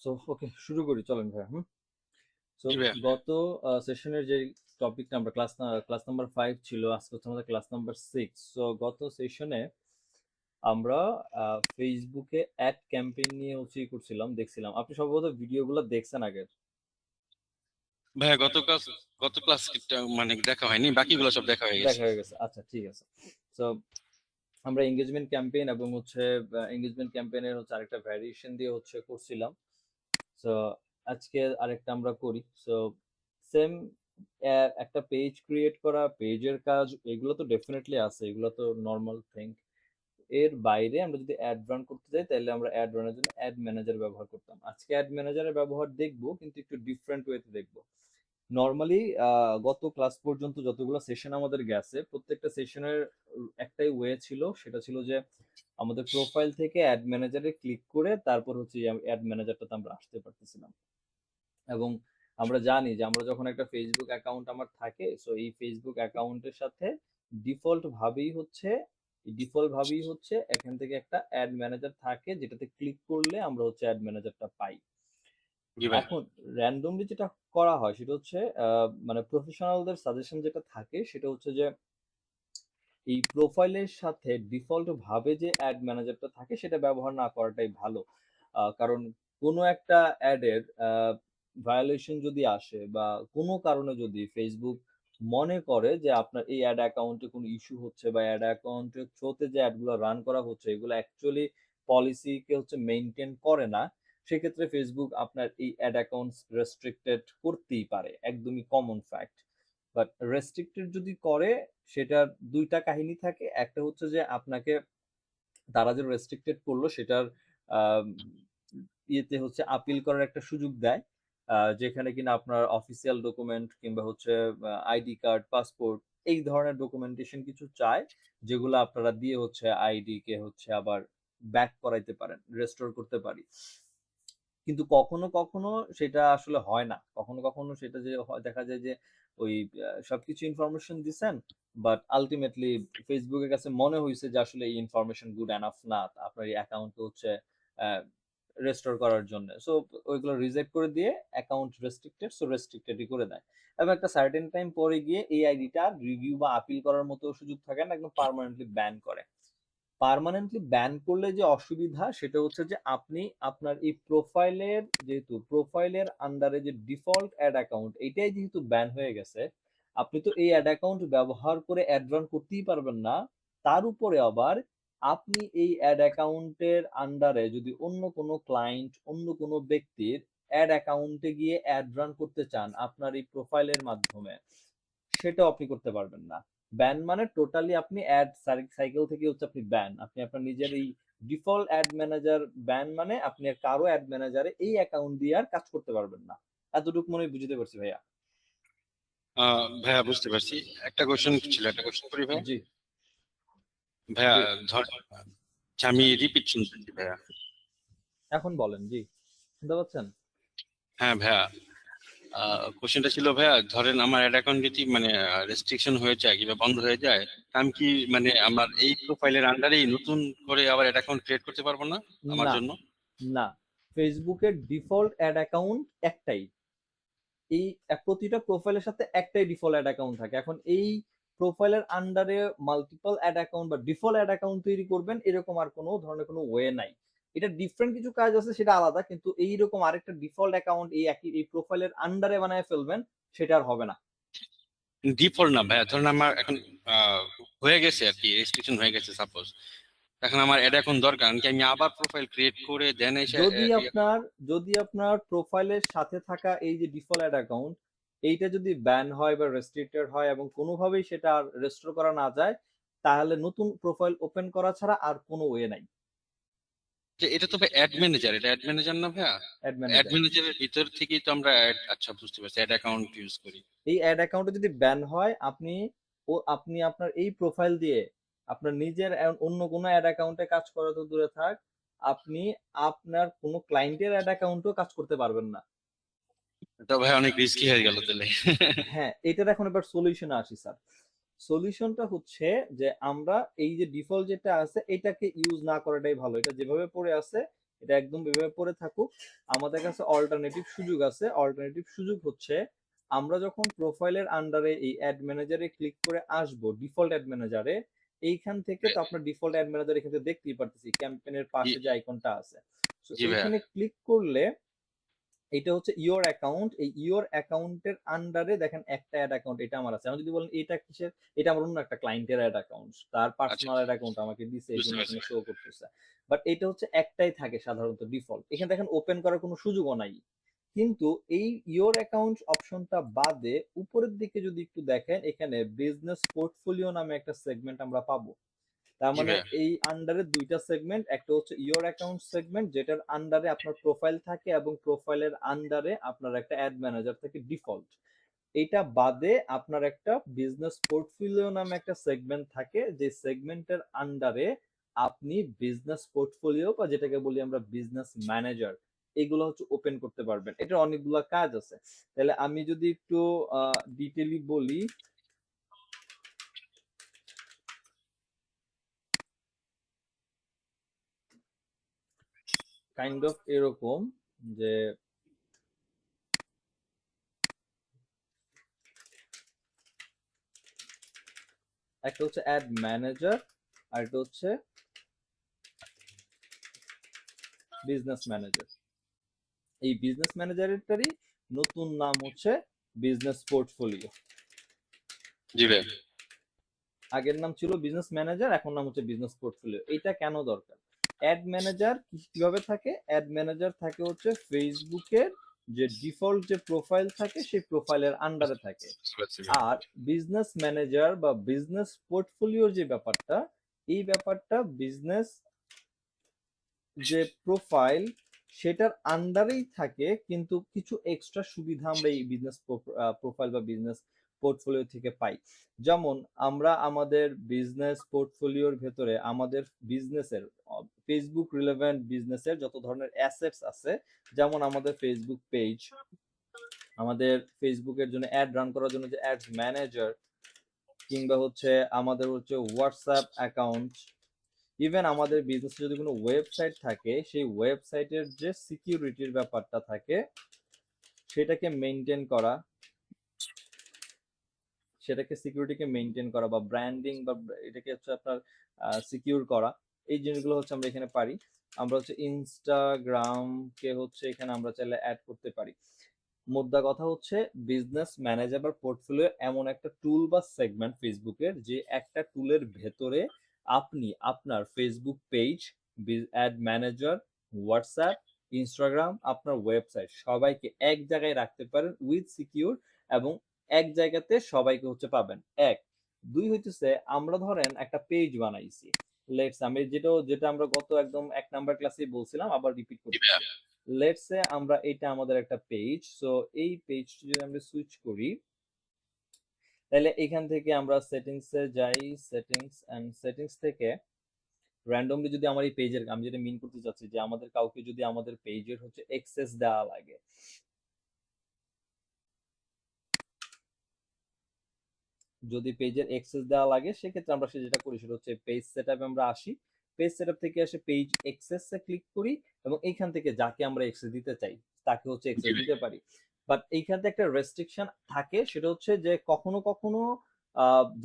So okay, শুরু করি চলেন ভাই। সো জি ভাইয়া। গত সেশনের যে টপিকটা আমরা ক্লাস নাম্বার 5 ছিল, আজকে হচ্ছে আমাদের ক্লাস নাম্বার 6। সো গত সেশনে আমরা ফেসবুকে অ্যাড ক্যাম্পেইন নিয়ে হচ্ছে করছিলাম, দেখছিলাম। আপনি সম্ভবত ভিডিওগুলো দেখছেন আগের। ভাইয়া গত ক্লাস মানে দেখা হয়নি, বাকিগুলো সব দেখা হয়ে গেছে। দেখা হয়ে গেছে, আচ্ছা ঠিক আছে। সো আমরা এঙ্গেজমেন্ট ক্যাম্পেইন এবং হচ্ছে এঙ্গেজমেন্ট ক্যাম্পেইনের হচ্ছে আরেকটা ভ্যারিয়েশন দিয়ে হচ্ছে করছিলাম। সো আজকে আরেকটা আমরা করি। সো সেম একটা পেজ ক্রিয়েট করা, পেজের কাজ, এগুলো তো ডেফিনেটলি আছে, এগুলো তো নর্মাল থিং। এর বাইরে আমরা যদি অ্যাড রান করতে যাই, তাহলে আমরা অ্যাড রানের জন্য অ্যাড ম্যানেজার ব্যবহার করতাম। আজকে অ্যাড ম্যানেজারের ব্যবহার দেখবো, কিন্তু একটু ডিফারেন্ট ওয়েতে দেখবো। নর্মালি গত ক্লাস পর্যন্ত যতগুলো সেশন আমাদের গেছে, প্রত্যেকটা সেশনের একটাই ওয়ে ছিল, সেটা ছিল যে আমাদের প্রোফাইল থেকে অ্যাড ম্যানেজারে ক্লিক করে তারপর হচ্ছে অ্যাড ম্যানেজারটাতে আমরা আসতে পারতেছিলাম। এবং আমরা জানি যে আমরা যখন একটা ফেসবুক অ্যাকাউন্ট আমার থাকে, সো এই ফেসবুক অ্যাকাউন্টের সাথে ডিফল্ট ভাবেই হচ্ছে এখান থেকে একটা অ্যাড ম্যানেজার থাকে, যেটাতে ক্লিক করলে আমরা হচ্ছে অ্যাড ম্যানেজারটা পাই। জি ভাইয়া। এখন র্যান্ডমলি যেটা করা হয় সেটা হচ্ছে মানে প্রফেশনালদের সাজেশন যেটা থাকে সেটা হচ্ছে যে এই প্রোফাইলের সাথে ডিফল্ট ভাবে যে অ্যাড ম্যানেজারটা থাকে সেটা ব্যবহার না করাটাই ভালো। কারণ কোনো একটা অ্যাডের ভায়োলেশন যদি আসে, বা কোনো কারণে যদি ফেসবুক মনে করে যে আপনার এই অ্যাড অ্যাকাউন্টে কোনো ইস্যু হচ্ছে, বা অ্যাড অ্যাকাউন্টের থ্রোতে যে অ্যাডগুলো রান করা হচ্ছে এগুলো অ্যাকচুয়ালি পলিসিকে হচ্ছে মেনটেন করে না, সেক্ষেত্রে ফেসবুক আপনার এই অ্যাড অ্যাকাউন্টস রেস্ট্রিক্টেড করতেই পারে, একদমই কমন ফ্যাক্ট। বাট রেস্ট্রিক্টেড যদি করে, সেটার দুইটা কাহিনী থাকে। একটা হচ্ছে যে আপনাকে তারা যে রেস্ট্রিক্টেড করলো সেটার আহ, ইয়েতে হচ্ছে আপিল করার একটা সুযোগ দেয়, যেখানে কিনা আপনার অফিসিয়াল ডকুমেন্ট কিংবা হচ্ছে আইডি কার্ড, পাসপোর্ট, এই ধরনের ডকুমেন্টেশন কিছু চায়, যেগুলো আপনারা দিয়ে হচ্ছে আইডি কে হচ্ছে আবার ব্যাক করাইতে পারেন, রেস্টোর করতে পারি। কিন্তু কখনো কখনো সেটা আসলে হয় না, কখনো কখনো সেটা যে দেখা যায় যে ওই সবকিছু ইনফরমেশন দিছেন, বাট আলটিমেটলি ফেসবুকের কাছে মনে হয়েছে যে আসলে এই ইনফরমেশন গুড এনাফ না আপনার এই অ্যাকাউন্ট হচ্ছে রেস্টোর করার জন্য। সো ওইগুলো রিজেক্ট করে দিয়ে অ্যাকাউন্ট রেস্ট্রিক্টেড, সো রেস্ট্রিক্টেডই করে দেয়। এবং একটা সার্টেন টাইম পরে গিয়ে এই আইডিটা রিভিউ বা আপিল করার মতো সুযোগ থাকে না, একদম পার্মানেন্টলি ব্যান করে। পার্মানেন্টলি ব্যান করলে যে অসুবিধা সেটা হচ্ছে যে আপনি আপনার এই প্রোফাইলের, যেহেতু প্রোফাইলের আন্ডারে যে ডিফল্ট অ্যাড অ্যাকাউন্ট এইটাই যেহেতু ব্যান হয়ে গেছে, আপনি তো এই অ্যাড অ্যাকাউন্ট ব্যবহার করে অ্যাড রান করতেই পারবেন না। তার উপরে আবার আপনি এই অ্যাড অ্যাকাউন্টের আন্ডারে যদি অন্য কোনো ক্লায়েন্ট, অন্য কোনো ব্যক্তির অ্যাড অ্যাকাউন্টে গিয়ে অ্যাড রান করতে চান আপনার এই প্রোফাইলের মাধ্যমে, সেটাও আপনি করতে পারবেন না। ব্যান মানে টোটালি আপনি অ্যাড সাইকেল থেকে হচ্ছে আপনি ব্যান, আপনি আপনার নিজের এই ডিফল্ট অ্যাড ম্যানেজার ব্যান, মানে আপনি আর কারো অ্যাড ম্যানেজারে এই অ্যাকাউন্ট দিয়ে আর কাজ করতে পারবেন না। এতটুকু মনে হয় বুঝতে পারছি ভাইয়া? ভাইয়া বুঝতে পারছি। একটা কোশ্চেন ছিল, একটা কোশ্চেন করি ভাইয়া। জি। ভাইয়া জি, ধর, আচ্ছা, আমি রিপিট শুনতেছি ভাইয়া। এখন বলেন। জি, শুনতে পাচ্ছেন? হ্যাঁ ভাইয়া, কোশ্চেনটা ছিল ভাইয়া, ধরেন আমার অ্যাড অ্যাকাউন্ট যদি মানে রেস্ট্রিকশন হয়ে যায় কিংবা বন্ধ হয়ে যায়, আমি কি মানে আমার এই প্রোফাইলের আন্ডারেই নতুন করে আবার অ্যাড অ্যাকাউন্ট ক্রিয়েট করতে পারবো না আমার না, জন্য? না, ফেসবুকের ডিফল্ট অ্যাড অ্যাকাউন্ট একটাই। এই প্রতিটা প্রোফাইলের সাথে একটাই ডিফল্ট অ্যাড অ্যাকাউন্ট থাকে। এখন এই প্রোফাইলের আন্ডারে মাল্টিপল অ্যাড অ্যাকাউন্ট বা ডিফল্ট অ্যাড অ্যাকাউন্ট তৈরি করবেন, এরকম আর কোনো ধরনের কোনো ওয়ে নাই। এটা ডিফারেন্ট কিছু কাজ আছে সেটা আলাদা, কিন্তু এইরকম আরেকটা ডিফল্ট অ্যাকাউন্ট এই একই এই প্রোফাইলের আন্ডারে বানায় ফেলবেন, সেটা আর হবে না। ডিফল্ট না ভাইয়া, ধরেন আমার এখন আহ, হয়ে গেছে আর কি, রেস্ট্রিকশন হয়ে গেছে সাপোজ, এখন আমার এটা এখন দরকার কি আমি আবার প্রোফাইল ক্রিয়েট করে দেন এসে যদি আপনার যদি আপনার প্রোফাইলের সাথে থাকা এই যে ডিফল্ট অ্যাড অ্যাকাউন্ট, এইটা যদি ব্যান হয় বা রেস্ট্রিক্টেড হয় এবং কোনোভাবেই সেটা রেস্টোর করা না যায়, তাহলে নতুন প্রোফাইল ওপেন করা ছাড়া আর কোনো ওয়ে নাই। যে এটা তো ভাই অ্যাড ম্যানেজার, এটা অ্যাড ম্যানেজার না ভাইয়া? অ্যাড অ্যাড ম্যানেজার, ম্যানেজারের ভিতর থেকেই তো আমরা আচ্ছা বুঝতে পারছি, অ্যাড অ্যাকাউন্ট ইউজ করি। এই অ্যাড অ্যাকাউন্টে যদি ব্যান হয়, আপনি আপনার এই প্রোফাইল দিয়ে আপনার নিজের অন্য কোনো অ্যাড অ্যাকাউন্টে কাজ করা তো দূরে থাক, আপনি আপনার কোনো ক্লায়েন্টের অ্যাড অ্যাকাউন্টেও কাজ করতে পারবেন না। এটা ভাই অনেক রিস্কি হয়ে গেল তাহলে। হ্যাঁ, এটার এখন এবার সলিউশন আসি স্যার। সলিউশনটা হচ্ছে যে আমরা এই যে ডিফল্ট যেটা আছে এটাকে ইউজ না করাটাই ভালো, এটা যেভাবে পড়ে আছে এটা একদম এভাবে পড়ে থাকুক। আমাদের কাছে অল্টারনেটিভ সুযোগ আছে। অল্টারনেটিভ সুযোগ হচ্ছে আমরা যখন প্রোফাইলের আন্ডারে এই অ্যাড ম্যানেজারে ক্লিক করে আসবো, ডিফল্ট অ্যাড ম্যানেজারে, এইখান থেকে তো আপনার ডিফল্ট অ্যাড ম্যানেজার এখান থেকে দেখতেই পারতেছি ক্যাম্পেইনের জি পাশে যে আইকনটা আছে। তো জি ভাইয়া। এইখানে ক্লিক করলে এটা হচ্ছে ইওর অ্যাকাউন্ট। এই ইওর অ্যাকাউন্টের আন্ডারে দেখেন একটা অ্যাড অ্যাকাউন্ট এটা আমার আছে। আমি যদি বলেন এটা কিসের, এটা আমার অন্য একটা ক্লায়েন্টের অ্যাড অ্যাকাউন্ট, তার আচ্ছা, পার্সোনাল অ্যাড অ্যাকাউন্ট আমাকে দিছে, এই বুঝতে জন্য পারছি এখানে ভাই। শো করতেছে। বাট এটা হচ্ছে একটাই থাকে সাধারণত ডিফল্ট, এখানে দেখেন ওপেন করার কোনো সুযোগও নাই। কিন্তু এই ইওর অ্যাকাউন্ট অপশনটা বাদে উপরের দিকে যদি একটু দেখেন, এখানে বিজনেস পোর্টফোলিও নামে একটা সেগমেন্ট আমরা পাবো। তার জি মানে ভাইয়া। এই আন্ডারে দুইটা সেগমেন্ট, একটা হচ্ছে ইওর অ্যাকাউন্ট সেগমেন্ট যেটার আন্ডারে আপনার প্রোফাইল থাকে এবং প্রোফাইলের আন্ডারে আপনার একটা অ্যাড ম্যানেজার থাকে ডিফল্ট। এটা বাদে আপনার একটা বিজনেস পোর্টফোলিও নামে একটা সেগমেন্ট থাকে, যে সেগমেন্টের আন্ডারে আপনি বিজনেস পোর্টফোলিও বা যেটাকে বলি আমরা বিজনেস ম্যানেজার, এগুলো হচ্ছে ওপেন করতে পারবেন। এটার অনেকগুলো কাজ আছে। তাহলে আমি যদি একটু ডিটেইলি বলি, কাইন্ড অফ এরকম যে একটা হচ্ছে অ্যাড ম্যানেজার আর একটা হচ্ছে বিজনেস ম্যানেজার। এই বিজনেস ম্যানেজারেরটারই নতুন নাম হচ্ছে বিজনেস পোর্টফোলিও। জি ভাই। আগের নাম ছিল বিজনেস ম্যানেজার, এখন নাম হচ্ছে বিজনেস পোর্টফোলিও। এটা কেন দরকার? অ্যাড ম্যানেজার কিভাবে থাকে? অ্যাড ম্যানেজার থাকে হচ্ছে ফেসবুকের যে ডিফল্ট যে প্রোফাইল থাকে সেই প্রোফাইলের আন্ডারে থাকে। বুঝতে পারছি ভাই। আর বিজনেস ম্যানেজার বা বিজনেস পোর্টফোলিওর যে ব্যাপারটা, এই ব্যাপারটা বিজনেস যে প্রোফাইল সেটার আন্ডারেই থাকে, কিন্তু কিছু এক্সট্রা সুবিধা আমরা এই বিজনেস প্রোফাইল বা বিজনেস পোর্টফোলিও থেকে পাই। যেমন আমরা আমাদের বিজনেস পোর্টফোলিওর ভেতরে আমাদের বিজনেসের ফেসবুক রিলেভেন্ট বিজনেসের যত ধরনের অ্যাসেটস আছে, যেমন আমাদের ফেসবুক পেজ, আমাদের ফেসবুকের জন্য অ্যাড রান করার জন্য যে অ্যাডস ম্যানেজার, কিংবা হচ্ছে আমাদের হচ্ছে হোয়াটসঅ্যাপ অ্যাকাউন্ট, ইভেন আমাদের বিজনেসে যদি কোনো ওয়েবসাইট থাকে সেই ওয়েবসাইটের যে সিকিউরিটির ব্যাপারটা থাকে সেটাকে মেনটেন করা, সেটাকে সিকিউরিটিকে মেনটেন করা বা ব্র্যান্ডিং বা এটাকে হচ্ছে আপনার সিকিউর করা, এই জিনিসগুলো হচ্ছে আমরা এখানে পারি। আমরা হচ্ছে ইনস্টাগ্রামকে হচ্ছে এখানে আমরা চাইলে অ্যাড করতে পারি। মোদ্দা কথা হচ্ছে বিজনেস ম্যানেজার বা পোর্টফোলিও এমন একটা টুল বা সেগমেন্ট ফেসবুকের, যে একটা টুলের ভেতরে আপনি আপনার Facebook page, add manager, WhatsApp, Instagram, আপনার ওয়েবসাইট সবাইকে এক জায়গায় রাখতে পারেন উইথ সিকিউর, এবং এক জায়গাতে সবাইকে হচ্ছে পাবেন। এক দুই হইতেছে, আমরা ধরেন একটা পেজ বানাইছি, লেটস আমি যেটা আমরা গত একদম 1 নাম্বার ক্লাসে বলছিলাম, আবার রিপিট জি ভাইয়া। করতেছি। লেটস সে আমরা এটা আমাদের একটা পেজ, সো এই পেজটি যদি আমরা সুইচ করি, তাহলে এখান থেকে আমরা সেটিংসে যাই, সেটিংস থেকে র্যান্ডমলি যদি আমার এই পেজের, আমি যেটা মিন করতে চাচ্ছি যে আমাদের কাউকে যদি আমাদের পেজের হচ্ছে এক্সেস দেওয়া লাগে, যদি পেজের এক্সেস দেওয়া লাগে সেক্ষেত্রে আমরা যেটা করি সেটা হচ্ছে পেজ সেটআপে আমরা আসি, পেজ সেটআপ থেকে এসে পেজ এক্সেসে ক্লিক করি এবং এইখান থেকে যাকে আমরা এক্সেস দিতে চাই তাকে হচ্ছে জি এক্সেস ভাই। দিতে পারি। বাট এইখানে একটা রেস্ট্রিকশন থাকে, সেটা হচ্ছে যে কখনো কখনো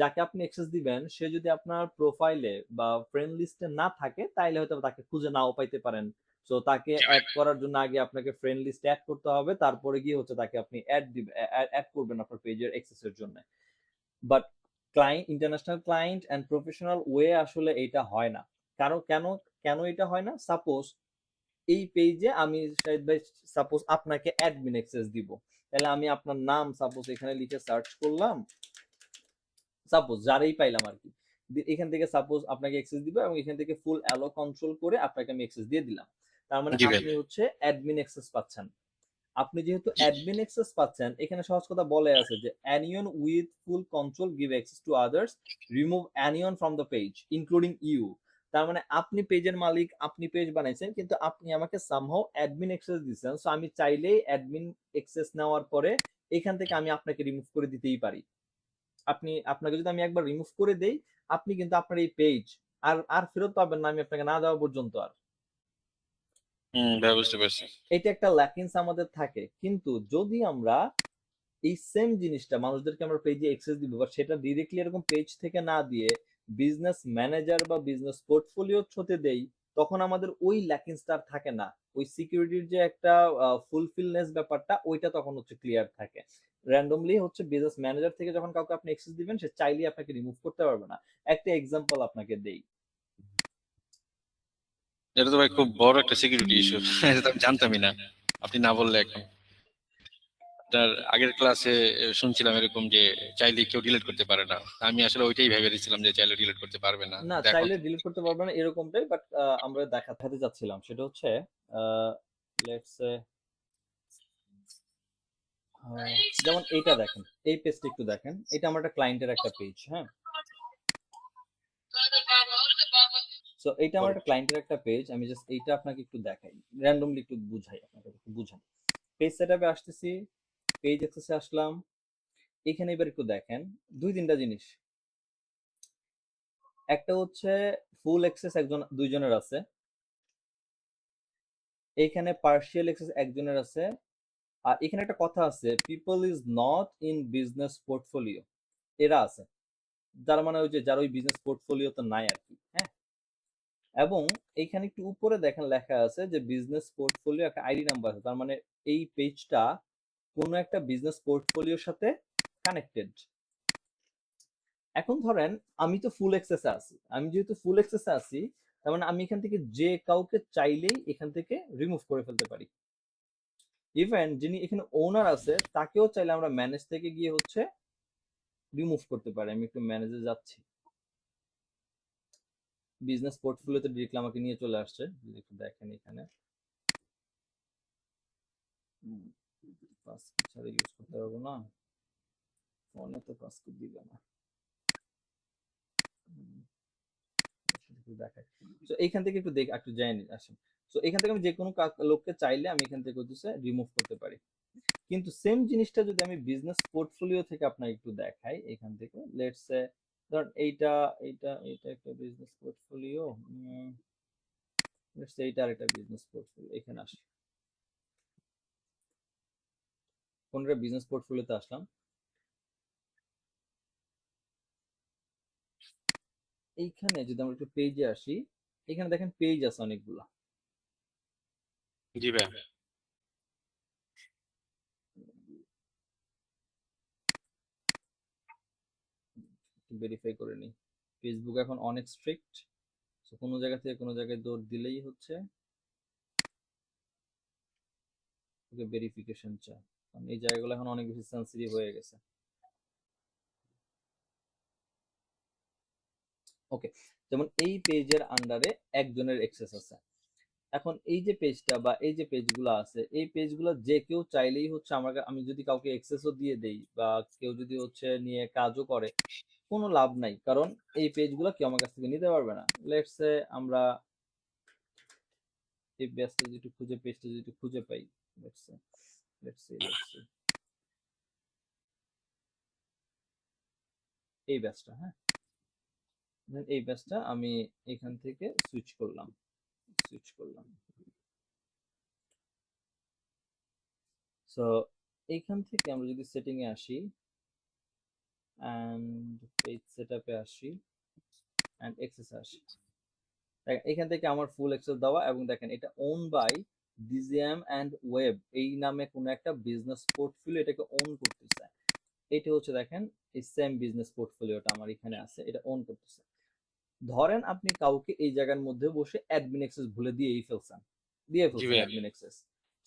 যাকে আপনি এক্সেস দিবেন সে যদি আপনার প্রোফাইলে বা ফ্রেন্ড লিস্টে না থাকে তাইলে হয়তো তাকে খুঁজে নাও পাইতে পারেন। সো তাকে জি ভাই। অ্যাড করার জন্য আগে আপনাকে ফ্রেন্ড লিস্টে অ্যাড করতে হবে, তারপরে গিয়ে হচ্ছে তাকে আপনি অ্যাড করবেন আপনার পেজের এক্সেসের জন্য। But client, international client and professional way আসলে এটা হয় না। কারণ কেন কেন এটা হয় না? সাপোজ এই পেজে আমি শাহিদ ভাই সাপোজ আপনাকে অ্যাডমিন অ্যাক্সেস দিব, তাহলে আমি আপনার নাম সাপোজ এখানে লিখে সার্চ করলাম, সাপোজ যারাই পাইলাম আর কি, এখান থেকে সাপোজ আপনাকে অ্যাক্সেস দিব এবং এখান থেকে ফুল অ্যালো কন্ট্রোল করে আপনাকে আমি অ্যাক্সেস দিয়ে দিলাম। তার মানে জি ভাই। আপনি হচ্ছে অ্যাডমিন অ্যাক্সেস পাচ্ছেন। আপনি যেহেতু জি। অ্যাডমিন অ্যাক্সেস পাচ্ছেন, এখানে সহজ কথা বলে আছে যে anyone with full control give access to others, remove anyone from the page including you। তার মানে আপনি পেজের মালিক, আপনি পেজ বানাইছেন, কিন্তু আপনি আমাকে সামহাউ অ্যাডমিন অ্যাক্সেস দিচ্ছেন, সো আমি চাইলেই অ্যাডমিন অ্যাক্সেস নেওয়ার পরে এখান থেকে আমি আপনাকে রিমুভ করে দিতেই পারি। আপনাকে যদি আমি একবার রিমুভ করে দেই, আপনি কিন্তু আপনার এই পেজ আর আর ফেরত পাবেন না আমি আপনাকে না দেওয়া পর্যন্ত আর। ভাইয়া বুঝতে পারছি। এটা একটা ল্যাকিংস আমাদের থাকে, কিন্তু যদি আমরা এই সেম জিনিসটা মানুষদেরকে আমরা পেজে অ্যাক্সেস দিব, বাট সেটা ডিরেক্টলি এরকম পেজ থেকে না দিয়ে বিজনেস ম্যানেজার বা বিজনেস পোর্টফোলিও থ্রুতে দেই, তখন আমাদের ওই ল্যাকিংসটা আর থাকে না। ওই সিকিউরিটির যে একটা ফুলফিলনেস ব্যাপারটা, ওইটা তখন হচ্ছে ক্লিয়ার থাকে। র্যান্ডমলি হচ্ছে বিজনেস ম্যানেজার থেকে যখন কাউকে আপনি অ্যাক্সেস দিবেন, সে চাইলেই আপনাকে রিমুভ করতে পারবে না। একটা এক্সাম্পল আপনাকে দেই। এটা তো ভাই খুব বড় একটা সিকিউরিটি ইস্যু। এটা তো আমি জানতামই না, আপনি না বললে এখন। তার আগের ক্লাসে শুনছিলাম এরকম যে চাইলে কেউ ডিলিট করতে পারে না। আমি আসলে ওইটাই ভেবে দিয়েছিলাম যে চাইলে ডিলিট করতে পারবে না, না, কিন্তু এখন চাইলে ডিলিট করতে পারবে না এরকমটাই, বাট আমরা দেখাতে চাচ্ছিলাম সেটা হচ্ছে লেটস যেমন এইটা দেখেন, এই পেজটা একটু দেখেন, এটা আমার একটা ক্লায়েন্টের একটা পেজ, হ্যাঁ। সো এইটা আমার একটা ক্লায়েন্টের একটা পেজ, আমি জাস্ট এইটা আপনাকে একটু দেখাই, র্যান্ডমলি একটু বুঝাই, আপনাকে একটু বুঝাই। পেজ সেটআপে আসতেছি, পেজ অ্যাক্সেসে আসলাম, এখানে এবার একটু দেখেন দুই তিনটা জিনিস। একটা হচ্ছে ফুল অ্যাক্সেস দুইজনের আছে, এইখানে পার্শিয়াল অ্যাক্সেস একজনের আছে, আর এখানে একটা কথা আছে, people is not in business portfolio, এরা আছে, যার মানে ওই যে যার ওই বিজনেস পোর্টফোলিও তো নাই আর কি, হ্যাঁ। এবং এইখানে একটু উপরে দেখেন লেখা আছে যে বিজনেস পোর্টফোলিও একটা আইডি নাম্বার আছে, তার মানে এই পেজটা কোনো একটা বিজনেস পোর্টফোলিওর সাথে কানেক্টেড। এখন ধরেন আমি তো ফুল অ্যাক্সেসে আছি, আমি যেহেতু ফুল অ্যাক্সেসে আছি, তার মানে আমি এখান থেকে যে কাউকে চাইলেই এখান থেকে রিমুভ করে ফেলতে পারি। ইভেন যিনি এখানে ওনার আছে তাকেও চাইলে আমরা ম্যানেজ থেকে গিয়ে হচ্ছে রিমুভ করতে পারি। আমি একটু ম্যানেজে যাচ্ছি, বিজনেস পোর্টফোলিওতে ডিরেক্টলি আমাকে নিয়ে চলে আসছে, যদি একটু দেখেন এখানে পাসওয়ার্ড ছাড়া ইউজ করতে পারবো না, ফোনে তো পাসওয়ার্ড দিবে না। একটু দেখাই। তো এইখান থেকে একটু দেখ, একটু জেনে আসেন। তো এখান থেকে আমি যে কোনো লোককে চাইলে আমি এখান থেকে হচ্ছে রিমুভ করতে পারি। কিন্তু সেম জিনিসটা যদি আমি বিজনেস পোর্টফোলিও থেকে আপনাকে একটু দেখাই, এখান থেকে লেটস সে ধর এইটা এইটা এইটা একটা বিজনেস পোর্টফোলিও, লেটস সে এইটা আরেকটা বিজনেস পোর্টফোলিও, এখানে আসি, কোনটা বিজনেস পোর্টফোলিওতে আসলাম, এইখানে যদি আমরা একটু পেজে আসি, এখানে দেখেন পেজ আছে অনেকগুলা। জি ভাই। ভেরিফাই করে নিই, ফেসবুক এখন অনেক স্ট্রিক্ট, কোনো জায়গা থেকে কোনো জায়গায় দৌড় দিলেই হচ্ছে ওকে ভেরিফিকেশন চায়, কারণ এই জায়গাগুলো এখন অনেক বেশি সেন্সিটিভ হয়ে গেছে। ওকে, যেমন এই পেজের আন্ডারে একজনের অ্যাক্সেস আছে। এখন এই যে পেজটা বা এই যে পেজগুলো আছে, এই পেজগুলো যে কেউ চাইলেই হচ্ছে আমাকে, আমি যদি কাউকে অ্যাক্সেসও দিয়ে দেই বা কেউ যদি হচ্ছে নিয়ে কাজও করে, কোনো লাভ নাই, কারণ এই পেজগুলো কেউ আমার কাছ থেকে নিতে পারবে না। লেটস সে আমরা এই পেজটা যদি একটু খুঁজে, পেজটা যদি একটু খুঁজে পাই, লেটস সে লেটস সে এই ব্যাচটা, হ্যাঁ, এই ব্যাচটা আমি এখান থেকে সুইচ করলাম। সো এইখান থেকে আমরা যদি সেটিং এ আসি এন্ড পেজ সেটআপে আসি এন্ড অ্যাক্সেস আসি, দেখেন এখান থেকে আমার ফুল অ্যাক্সেস দেওয়া, এবং দেখেন এটা own by DGM and web এই নামে কোন একটা বিজনেস পোর্টফোলিও এটাকে ওন করতেছে। এটা হচ্ছে দেখেন এই সেম বিজনেস পোর্টফোলিওটা আমার এখানে আছে, এটা ওন করতেছে। ধরেন আপনি কাউকে এই জায়গার মধ্যে বসে অ্যাডমিন অ্যাক্সেস ভুলে দিয়ে জি ফেলছেন ভাইয়া। Admin access.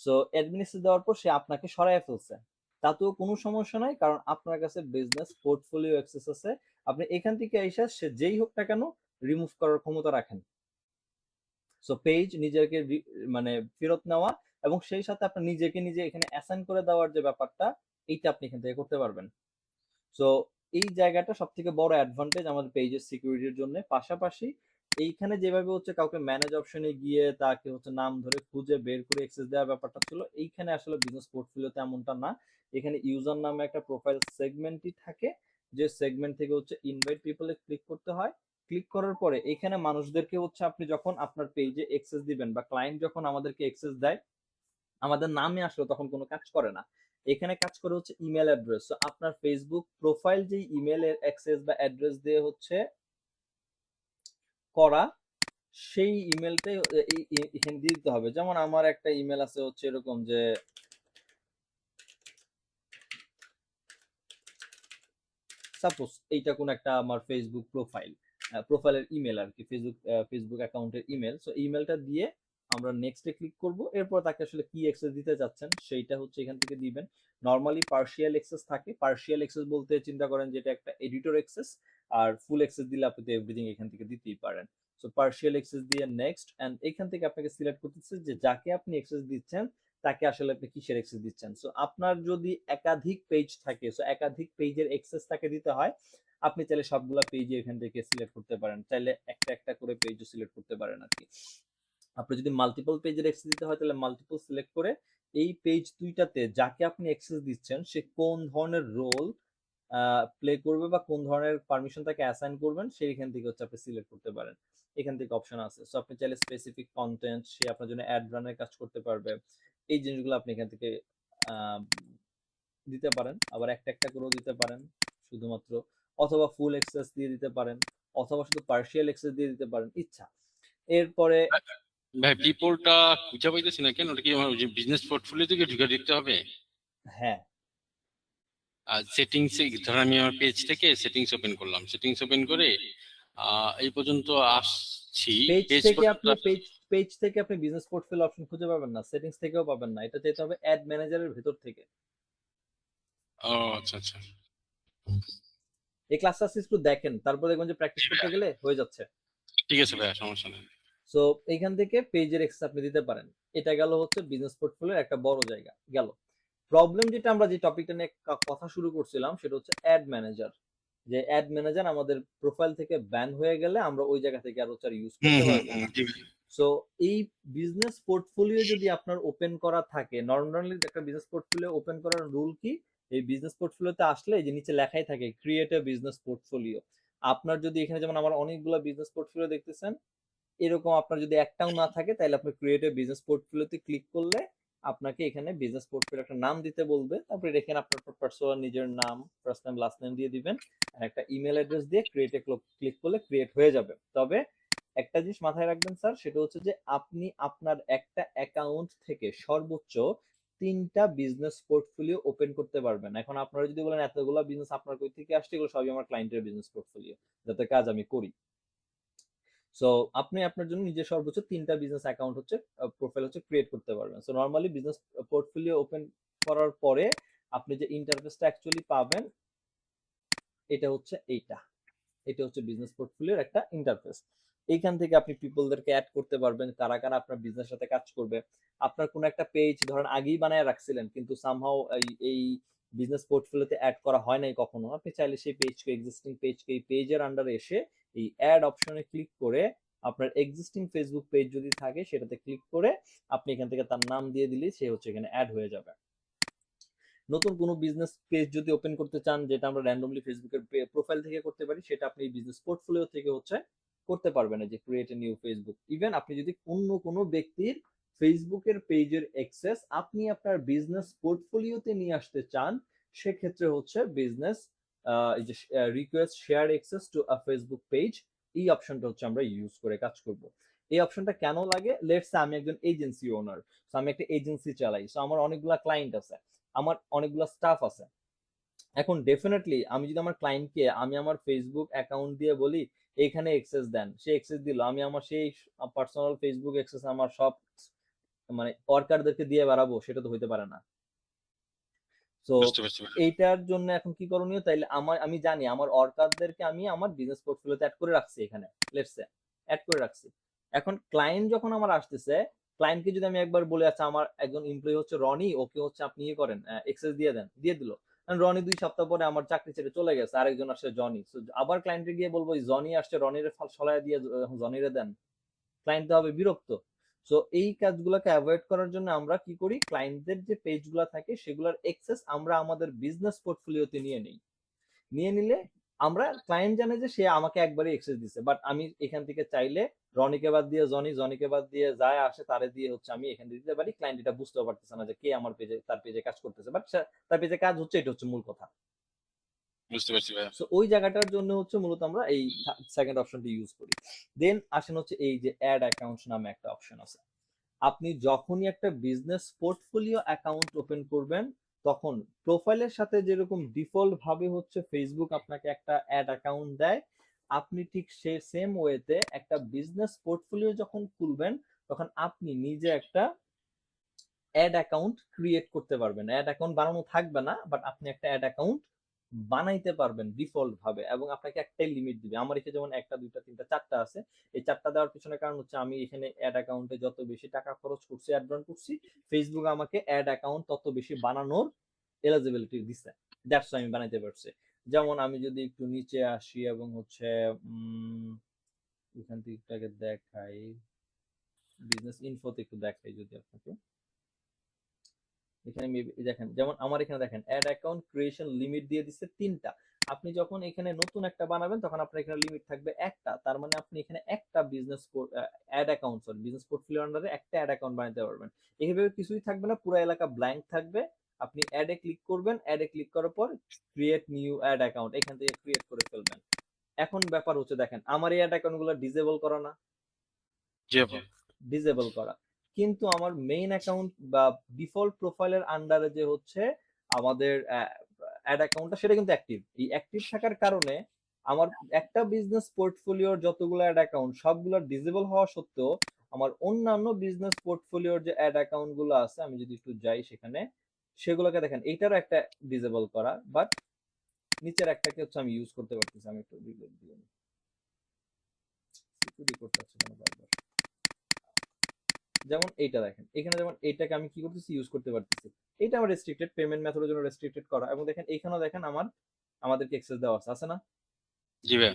So admin access দেওয়ার পর সে আপনাকে সরায় ফেলছে, তাতেও কোনো সমস্যা নাই, কারণ আপনার কাছে বিজনেস পোর্টফোলিও অ্যাক্সেস আছে। আপনি এখান থেকে এসে সে যেই হোক না কেন রিমুভ করার ক্ষমতা রাখেন। সো পেজ নিজেকে মানে ফেরত নেওয়া, এবং সেই সাথে আপনার নিজেকে নিজে এখানে অ্যাসাইন করে দেওয়ার যে ব্যাপারটা, এইটা আপনি এখান থেকে করতে পারবেন। সো এই জায়গাটা সব থেকে বড় অ্যাডভান্টেজ আমাদের পেজের সিকিউরিটির জন্য। পাশাপাশি এইখানে যেভাবে হচ্ছে কাউকে ম্যানেজ অপশনে গিয়ে তাকে হচ্ছে নাম ধরে খুঁজে বের করে অ্যাক্সেস দেওয়ার ব্যাপারটা ছিল, এইখানে আসলে বিজনেস পোর্টফোলিওতে এমনটা না। এখানে ইউজার নামে একটা প্রোফাইল সেগমেন্টই থাকে, যে সেগমেন্ট থেকে হচ্ছে ইনভাইট পিপলে ক্লিক করতে হয়, ক্লিক করার পরে এখানে মানুষদেরকে হচ্ছে আপনি যখন আপনার পেজে অ্যাক্সেস দিবেন বা ক্লায়েন্ট যখন আমাদেরকে অ্যাক্সেস দেয়, আমাদের নামে আসলে তখন কোনো কাজ করে না। এখানে কাজ করে হচ্ছে ইমেল অ্যাড্রেস। তো আপনার ফেসবুক প্রোফাইল যেই ইমেলের অ্যাক্সেস বা অ্যাড্রেস দিয়ে হচ্ছে করা, সেই ইমেলটাই এখানে দিয়ে দিতে হবে। যেমন আমার একটা ইমেল আছে হচ্ছে এরকম যে সাপোজ এইটা কোন একটা আমার ফেসবুক প্রোফাইলের ইমেল আর কি, ফেসবুক অ্যাকাউন্টের ইমেল। সো ইমেলটা দিয়ে আমরা নেক্সটে ক্লিক করব। এরপর তাকে আসলে কি অ্যাক্সেস দিতে চাচ্ছেন সেইটা হচ্ছে এখান থেকে দিবেন। নর্মালি পার্শিয়াল অ্যাক্সেস থাকে। পার্শিয়াল অ্যাক্সেস বলতে চিন্তা করেন যেটা একটা এডিটর অ্যাক্সেস, আর ফুল অ্যাক্সেস দিলে আপনি তো এভরিথিং এখান থেকে দিতেই পারেন। সো পার্শিয়াল অ্যাক্সেস দিয়ে নেক্সট, এন্ড এখান থেকে আপনাকে সিলেক্ট করতেছে যে যাকে আপনি অ্যাক্সেস দিচ্ছেন তাকে আসলে আপনি কিসের অ্যাক্সেস দিচ্ছেন। সো আপনার যদি একাধিক পেজ থাকে, সো একাধিক পেজের অ্যাক্সেস তাকে দিতে হয়, আপনি চাইলে সবগুলা পেজে এখান থেকে সিলেক্ট করতে পারেন, চাইলে একটা একটা করে পেজও সিলেক্ট করতে পারেন আর কি। আপনি যদি মাল্টিপল পেজের অ্যাক্সেস দিতে হয় তাহলে মাল্টিপল সিলেক্ট করে এই পেজ দুইটাতে যাকে আপনি অ্যাক্সেস দিচ্ছেন সে কোন ধরনের রোল প্লে করবে বা কোন ধরনের পারমিশন তাকে অ্যাসাইন করবেন সেইখান থেকে হচ্ছে আপনি সিলেক্ট করতে পারেন। এখান থেকে অপশন আছে। সো আপনি চাইলে স্পেসিফিক কন্টেন্ট, সে আপনার জন্য অ্যাড রানের কাজ করতে পারবে, এই জিনিসগুলো আপনি এখান থেকে আহ, দিতে পারেন। আবার একটা একটা করেও দিতে পারেন শুধুমাত্র, অথবা ফুল অ্যাক্সেস দিয়ে দিতে পারেন, অথবা শুধু পার্শিয়াল অ্যাক্সেস দিয়ে দিতে পারেন, ইচ্ছা। এরপরে ভাই পিপলটা খুঁজে পাইতেছি না কেন, ওটা কি আমার বিজনেস পোর্টফোলিও থেকে ঢুকে দেখতে হবে? হ্যাঁ, আর সেটিংস, ধর আমি আমার পেজ থেকে সেটিংস ওপেন করলাম, সেটিংস ওপেন করে এই পর্যন্ত আসছি। পেজ পেজ থেকে পর্যন্ত আপনি পেজ থেকে আপনি বিজনেস পোর্টফোলিও অপশন খুঁজে পাবেন না, সেটিংস থেকেও পাবেন না, এটা চাইতে হবে অ্যাড ম্যানেজারের ভেতর থেকে। ও আচ্ছা আচ্ছা। এই ক্লাসটা একটু দেখেন, তারপর দেখবেন যে প্র্যাকটিস জি করতে ভাইয়া, গেলে হয়ে যাচ্ছে। ঠিক আছে ভাইয়া, সমস্যা নেই। সো এইখান থেকে পেজের অ্যাক্সেস আপনি দিতে পারেন। এটা গেল হচ্ছে বিজনেস পোর্টফোলিওর একটা বড় জায়গা গেল। প্রবলেম যেটা আমরা যে টপিকটা নিয়ে কথা শুরু করছিলাম সেটা হচ্ছে অ্যাড ম্যানেজার। যে অ্যাড ম্যানেজার আমাদের প্রোফাইল থেকে ব্যান হয়ে গেলে আমরা ওই জায়গা থেকে আর হচ্ছে ইউজ হুম করতে হুম পারবো হুম, না। জি ভাইয়া। সো এই বিজনেস পোর্টফোলিও যদি আপনার ওপেন করা থাকে, নর্মালি একটা বিজনেস পোর্টফোলিও ওপেন করার রুল কি, এই বিজনেস পোর্টফোলিওতে আসলে এই যে নিচে লেখাই থাকে ক্রিয়েট এ বিজনেস পোর্টফোলিও। আপনার যদি এখানে যেমন আমার অনেকগুলো বিজনেস পোর্টফোলিও দেখতেছেন, এরকম আপনার যদি একটাও না থাকে তাহলে আপনি ক্রিয়েট এ বিজনেস পোর্টফোলিওতে ক্লিক করলে আপনাকে এখানে বিজনেস পোর্টফোলিও একটা নাম দিতে বলবে, তারপরে এখানে আপনার পার্সোনাল নিজের নাম, ফার্স্ট নেম লাস্ট নেম দিয়ে দিবেন, আর একটা ইমেল অ্যাড্রেস দিয়ে ক্রিয়েট এ ক্লিক করলে ক্রিয়েট হয়ে যাবে। তবে একটা জিনিস মাথায় রাখবেন স্যার, সেটা হচ্ছে যে আপনি আপনার একটা অ্যাকাউন্ট থেকে সর্বোচ্চ 3টা বিজনেস পোর্টফোলিও ওপেন করতে পারবেন। এখন আপনারা যদি বলেন এতগুলো বিজনেস আপনার কই থেকে আসছে, এগুলো সবই আমার ক্লায়েন্টের বিজনেস পোর্টফোলিও, যাতে কাজ আমি করি। সো আপনি আপনার জন্য নিজের সর্বোচ্চ 3টা বিজনেস অ্যাকাউন্ট হচ্ছে প্রোফাইল হচ্ছে ক্রিয়েট করতে পারবেন। So normally business portfolio open করার পরে আপনি যে ইন্টারফেসটা অ্যাকচুয়ালি পাবেন এটা হচ্ছে এইটা। এটা হচ্ছে বিজনেস পোর্টফোলিওর একটা ইন্টারফেস। এইখান থেকে আপনি পিপলদেরকে অ্যাড করতে পারবেন, কারা কারা আপনার বিজনেস সাথে কাজ করবে। আপনার কোনো একটা পেজ ধরেন আগেই বানায় রাখছিলেন কিন্তু সামহাও এই বিজনেস পোর্টফোলিওতে অ্যাড করা হয় নাই কখনো, আপনি চাইলে সেই পেজকে, এক্সিস্টিং পেজকে এই পেজের আন্ডারে এসে এই অ্যাড অপশনে ক্লিক করে আপনার এক্সিস্টিং ফেসবুক পেজ যদি থাকে সেটাতে ক্লিক করে আপনি এখান থেকে তার নাম দিয়ে দিলেই সে হচ্ছে এখানে অ্যাড হয়ে যাবে। নতুন কোনো বিজনেস পেজ যদি ওপেন করতে চান, যেটা আমরা র্যান্ডমলি ফেসবুকের প্রোফাইল থেকে করতে পারি, সেটা আপনি বিজনেস পোর্টফোলিও থেকে হচ্ছে করতে পারবেন। যে create a new Facebook, even আপনি যদি অন্য কোনো ব্যক্তির ফেসবুকের পেজের অ্যাক্সেস আপনি আপনার বিজনেস পোর্টফোলিওতে নিয়ে আসতে চান, সেক্ষেত্রে হচ্ছে বিজনেস এই যে request share access to a Facebook page, এই অপশনটা হচ্ছে আমরা ইউজ করে কাজ করব। এই অপশনটা কেন লাগে, লেটস সে আমি একজন এজেন্সি ওনার, আমি একটা এজেন্সি চালাই, সো আমার অনেকগুলা ক্লায়েন্ট আছে, আমার অনেকগুলো স্টাফ আছে। এখন ডেফিনেটলি আমি যদি আমার ক্লায়েন্টকে আমি আমার ফেসবুক অ্যাকাউন্ট দিয়ে বলি এইখানে অ্যাক্সেস দেন, সে অ্যাক্সেস দিল, আমি আমার সেই পার্সোনাল ফেসবুক অ্যাক্সেস আমার সব মানে ওয়ার্কারদেরকে দিয়ে বেড়াবো, সেটা তো হইতে পারে না। সো বুঝতে পারছি ভাইয়া। এইটার জন্য এখন কি করণীয়, তাইলে আমি জানি আমার ওয়ার্কারদেরকে আমি আমার বিজনেস পোর্টফোলিওতে অ্যাড করে রাখছি, এখানে লেটস সে অ্যাড করে রাখছি। এখন ক্লায়েন্ট যখন আমার আসতেছে, ক্লায়েন্টকে যদি আমি একবার বলে, আচ্ছা আমার একজন এমপ্লয়ি হচ্ছে রনি, ওকে হচ্ছে আপনি ইয়ে করেন, এক্সেস দিয়ে দেন, দিয়ে দিল। রনি 2 সপ্তাহ পরে আমার চাকরি ছেড়ে চলে গেছে, আরেকজন আসছে জনি, আবার ক্লায়েন্টে গিয়ে বলবো জনি আসছে, রনির সলায় দিয়ে জনিরে দেন, ক্লায়েন্ট তো হবে বিরক্ত। সো এই কাজগুলোকে অ্যাভয়েড করার জন্য আমরা কি করি, ক্লায়েন্টদের যে পেজগুলো থাকে সেগুলোর অ্যাক্সেস আমরা আমাদের বিজনেস পোর্টফোলিওতে নিয়ে নিই। নিয়ে নিলে আমরা ক্লায়েন্ট জানে যে সে আমাকে একবারই অ্যাক্সেস দিছে, বাট আমি এখান থেকে চাইলে রনিকে বাদ দিয়ে জনি, জনিকে বাদ দিয়ে যায় আসে তারে দিয়ে হচ্ছে আমি এখান থেকে দিতে পারি। ক্লায়েন্ট এটা বুঝতেও পারতেছে না যে কে আমার পেজে, তার পেজে কাজ করতেছে, বাট তার পেজে কাজ হচ্ছে, এটা হচ্ছে মূল কথা। বুঝতে পারছি ভাইয়া। সো ওই জায়গাটার জন্য হচ্ছে মূলত আমরা এই সেকেন্ড অপশনটি ইউজ করি। দেন আসেন হচ্ছে এই যে অ্যাড অ্যাকাউন্ট নামে একটা অপশন আছে। আপনি যখনই একটা বিজনেস পোর্টফোলিও অ্যাকাউন্ট ওপেন করবেন, তখন প্রোফাইলের সাথে যেরকম ডিফল্ট ভাবে হচ্ছে ফেসবুক আপনাকে একটা অ্যাড অ্যাকাউন্ট দেয়, আপনি ঠিক সে সেম ওয়েতে একটা বিজনেস পোর্টফোলিও যখন খুলবেন, তখন আপনি নিজে একটা অ্যাড অ্যাকাউন্ট ক্রিয়েট করতে পারবেন। অ্যাড অ্যাকাউন্ট বানানো থাকবে না, বাট আপনি একটা অ্যাড অ্যাকাউন্ট বানাইতে পারবেন ডিফল্ট ভাবে, এবং আপনাকে একটাই লিমিট দিবে। আমার এখানে যেমন একটা, দুইটা, তিনটা, চারটা আছে। এই চারটা দেওয়ার পিছনে কারণ হচ্ছে আমি এখানে অ্যাড অ্যাকাউন্টে যত বেশি টাকা খরচ করছি, অ্যাড রান করছি, ফেসবুক আমাকে অ্যাড অ্যাকাউন্ট তত বেশি বানানোর এলিজিবিলিটি দিছে। দ্যাটস আমি বানাইতে পারছি। যেমন আমি যদি একটু নিচে আসি এবং হচ্ছে এখান থেকে একটু দেখাই, বিজনেস ইনফোতে একটু দেখাই যদি আপনাকে। এখানে দেখেন, যেমন আমার এখানে দেখেন অ্যাড অ্যাকাউন্ট ক্রিয়েশন লিমিট দিয়ে দিচ্ছে 3টা। আপনি যখন এখানে নতুন একটা বানাবেন, তখন আপনার এখানে লিমিট থাকবে একটা। তার মানে আপনি এখানে একটা business ad account, sorry business portfolio আন্ডারে একটা অ্যাড অ্যাকাউন্ট বানাতে পারবেন। এইভাবে কিছুই থাকবে না, পুরো এলাকা ব্ল্যাঙ্ক থাকবে। আপনি অ্যাডে ক্লিক করবেন, অ্যাডে ক্লিক করার পর ক্রিয়েট নিউ অ্যাড অ্যাকাউন্ট এখান থেকে ক্রিয়েট করে ফেলবেন। এখন ব্যাপার হচ্ছে দেখেন, আমার এই অ্যাড অ্যাকাউন্টগুলো ডিসেবল করা না, জি আপু। ডিসেবল করা। কিন্তু আমার মেইন অ্যাকাউন্ট বা ডিফল্ট প্রোফাইলের আন্ডারে যে হচ্ছে আমাদের অ্যাড অ্যাকাউন্টটা, সেটা কিন্তু অ্যাক্টিভ। এই অ্যাক্টিভ থাকার কারণে আমার একটা বিজনেস পোর্টফোলিওর যতগুলো অ্যাড অ্যাকাউন্ট সবগুলো ডিসেবল হওয়া সত্ত্বেও, আমার অন্যান্য বিজনেস পোর্টফোলিওর যে অ্যাড অ্যাকাউন্ট গুলো আছে, আমি যদি একটু যাই সেখানে, সেগুলোকে দেখেন এইটারও একটা ডিসেবল করা, বাট নিচের একটাকে হচ্ছে আমি ইউজ করতে পারতেছি। আমি একটু ডিলিট দিয়ে সিকিউরিটি করতে হচ্ছে কেন বারবার। যেমন এইটা দেখেন, এখানে যেমন এইটাকে আমি কি করতেছি, ইউজ করতে পারতেছি। এটা আমার রেস্ট্রিক্টেড পেমেন্ট মেথডের জন্য রেস্ট্রিক্টেড করা, এবং দেখেন এইখানেও দেখেন আমাদেরকে অ্যাক্সেস দেওয়া আছে, আছে না? জি ভাইয়া।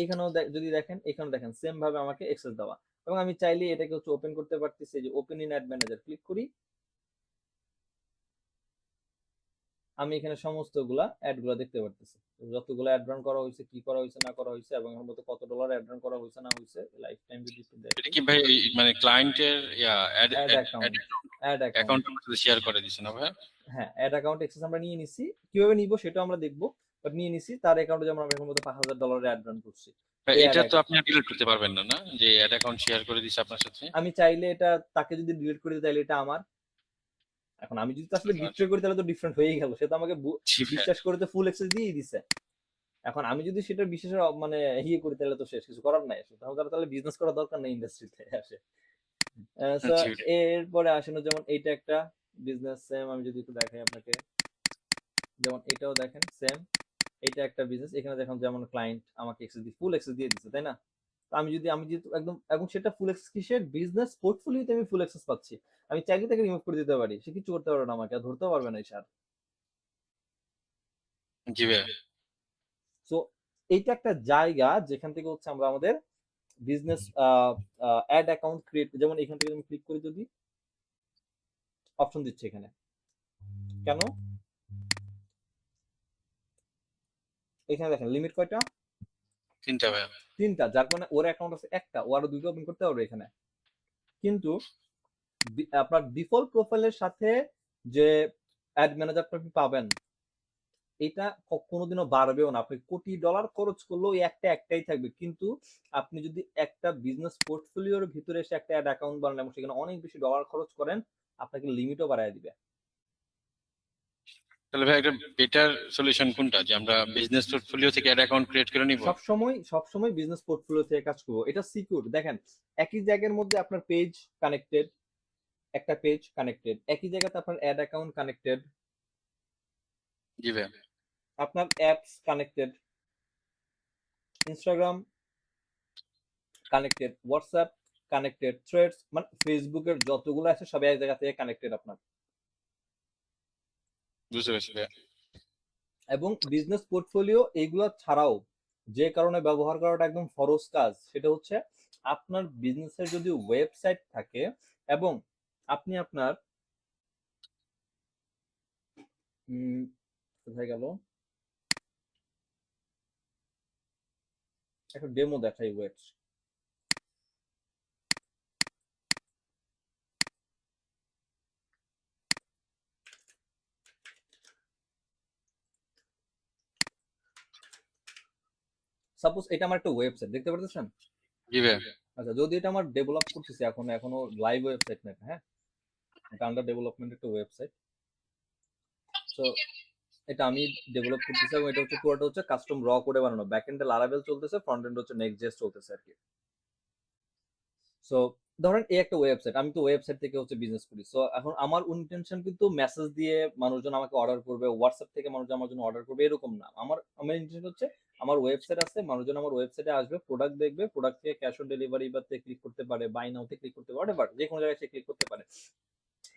এইখানেও যদি দেখেন, এখানেও দেখেন সেম ভাবে আমাকে অ্যাক্সেস দেওয়া, এবং আমি চাইলে এটাকে হচ্ছে ওপেন করতে পারতেছি। যে open in add manager click করি, আমি এখানে সমস্তগুলা অ্যাড গুলা দেখতে পারতেছি। যতগুলো অ্যাড রান করা হয়েছে, কি করা হয়েছে না করা হয়েছে, এবং এর মধ্যে কত ডলার অ্যাড রান করা হয়েছে না হয়েছে, লাইফ টাইম যদি একটু এটা দেখি। কি ভাই মানে ক্লায়েন্টের ad account, ad account, account আমার সাথে শেয়ার করে দিছে না ভাইয়া? হ্যাঁ অ্যাড অ্যাকাউন্ট অ্যাক্সেস আমরা নিয়ে নিছি। কিভাবে নিব সেটাও আমরা দেখবো, বাট নিয়ে নিছি। তার অ্যাকাউন্টে যেমন আমরা এর মধ্যে $5,000 অ্যাড রান করছি। ভাই, এই অ্যাড এটা তো আপনি ডিলিট করতে পারবেন না, না? যে অ্যাড অ্যাকাউন্ট শেয়ার করে দিছে আপনার সাথে। আমি চাইলে এটা তাকে যদি ডিলিট করে দিই, তাহলে এটা আমার। এখন আমি যদি আসলে বিট্রে করি, তাহলে তো ডিফারেন্ট হয়েই গেল। সে তো আমাকে জি ভাইয়া। বিশ্বাস করে তো ফুল অ্যাক্সেস দিয়েই দিছে। এখন আমি যদি সেটা বিশ্বাসের মানে ইয়ে করি, তাহলে তো শেষ, কিছু করার নাই। তাহলে বিজনেস করার দরকার নেই ইন্ডাস্ট্রিতে আসে। So, জি ভাইয়া। এরপরে আসেন যেমন এইটা একটা বিজনেস, সেম আমি যদি একটু দেখাই আপনাকে, যেমন এটাও দেখেন সেম। এটা একটা বিজনেস, এখানে দেখুন যেমন ক্লায়েন্ট আমাকে ফুল অ্যাক্সেস দিয়ে দিচ্ছে, তাই না? তো আমি যেহেতু একদম, এবং সেটা ফুল অ্যাক্সেস কিসের, বিজনেস পোর্টফোলিওতে আমি ফুল অ্যাক্সেস পাচ্ছি। আমি চাইলে তাকে রিমুভ করে দিতে পারি, সে কিছু করতে পারবে না, আমাকে আর ধরতেও পারবে না এই সার। জি ভাইয়া। সো এইটা একটা জায়গা যেখান থেকে হচ্ছে আমরা আমাদের বিজনেস অ্যাড অ্যাকাউন্ট ক্রিয়েট, যেমন এখান থেকে আমি ক্লিক করি, যদি অপশন দিচ্ছে এখানে, কেন এখানে দেখেন লিমিট কয়টা, 3টা ভাইয়া। 3টা। যার কারণে ওর অ্যাকাউন্ট আছে একটা, ও আরো 2টা ওপেন করতে পারবে এখানে। কিন্তু আপনার ডিফল্ট প্রোফাইলের সাথে যে অ্যাড ম্যানেজারটা আপনি পাবেন, এটা কোনোদিনও বাড়বেও না। আপনি কোটি ডলার খরচ করলেও এই একটাই থাকবে। কিন্তু আপনি যদি একটা বিজনেস পোর্টফোলিওর ভিতরে এসে একটা অ্যাড অ্যাকাউন্ট বানান এবং সেখানে অনেক বেশি ডলার খরচ করেন, আপনাকে লিমিটও বাড়ায় দিবে। তাহলে ভাই, একটা বেটার সলিউশন কোনটা, যে আমরা বিজনেস পোর্টফোলিও থেকে অ্যাড অ্যাকাউন্ট ক্রিয়েট করে নিব? সবসময় বিজনেস পোর্টফোলিও থেকে কাজ করবো, এটা সিকিউর। দেখেন, একই জায়গার মধ্যে আপনার পেজ কানেক্টেড, একটা পেজ কানেক্টেড, একই জায়গাতে আপনার অ্যাড অ্যাকাউন্ট কানেক্টেড, জি ভাইয়া। আপনার apps connected, Instagram connected, WhatsApp connected, threads, মানে ফেসবুকের যতগুলো আছে সব এক জায়গা থেকে কানেক্টেড আপনার। বুঝতে পারছি ভাইয়া। এবং বিজনেস পোর্টফোলিও এইগুলো ছাড়াও যে কারণে ব্যবহার করাটা একদম ফরজ কাজ, সেটা হচ্ছে আপনার বিজনেসের যদি ওয়েবসাইট থাকে, এবং আপনি আপনার কোথায় গেল, একটা ডেমো দেখাই, ওয়েট। সাপোজ এটা আমার একটা ওয়েবসাইট, দেখতে পারতেছেন? জি ভাইয়া। আচ্ছা, যদি এটা আমার ডেভেলপ করতেছি, এখনো লাইভ ওয়েবসাইট না এটা, হ্যাঁ, এটা আন্ডার ডেভেলপমেন্ট একটা ওয়েবসাইট। সো এটা আমি ডেভেলপ করতেছি, এবং এটা হচ্ছে পুরোটা হচ্ছে কাস্টম র কোডে বানানো, ব্যাক এন্ডে লারাভেল চলতেছে, ফ্রন্ট এন্ড হচ্ছে নেক্সট.জেএস চলতেছে আর কি। সো ধরেন এই একটা ওয়েবসাইট, আমি তো ওয়েবসাইট থেকে হচ্ছে বিজনেস করি। সো এখন আমার ইন্টেনশন কিন্তু মেসেজ দিয়ে মানুষজন আমাকে অর্ডার করবে, হোয়াটসঅ্যাপ থেকে মানুষজন আমার জন্য অর্ডার করবে, এরকম না। আমার আমার ইন্টেনশন হচ্ছে আমার ওয়েবসাইট আছে, মানুষজন আমার ওয়েবসাইটে আসবে, প্রোডাক্ট দেখবে, প্রোডাক্ট থেকে ক্যাশ অন ডেলিভারি বা ক্লিক করতে পারে, বাই নাওতে ক্লিক করতে পারে, বাট যে কোনো জায়গায় সে ক্লিক করতে পারে।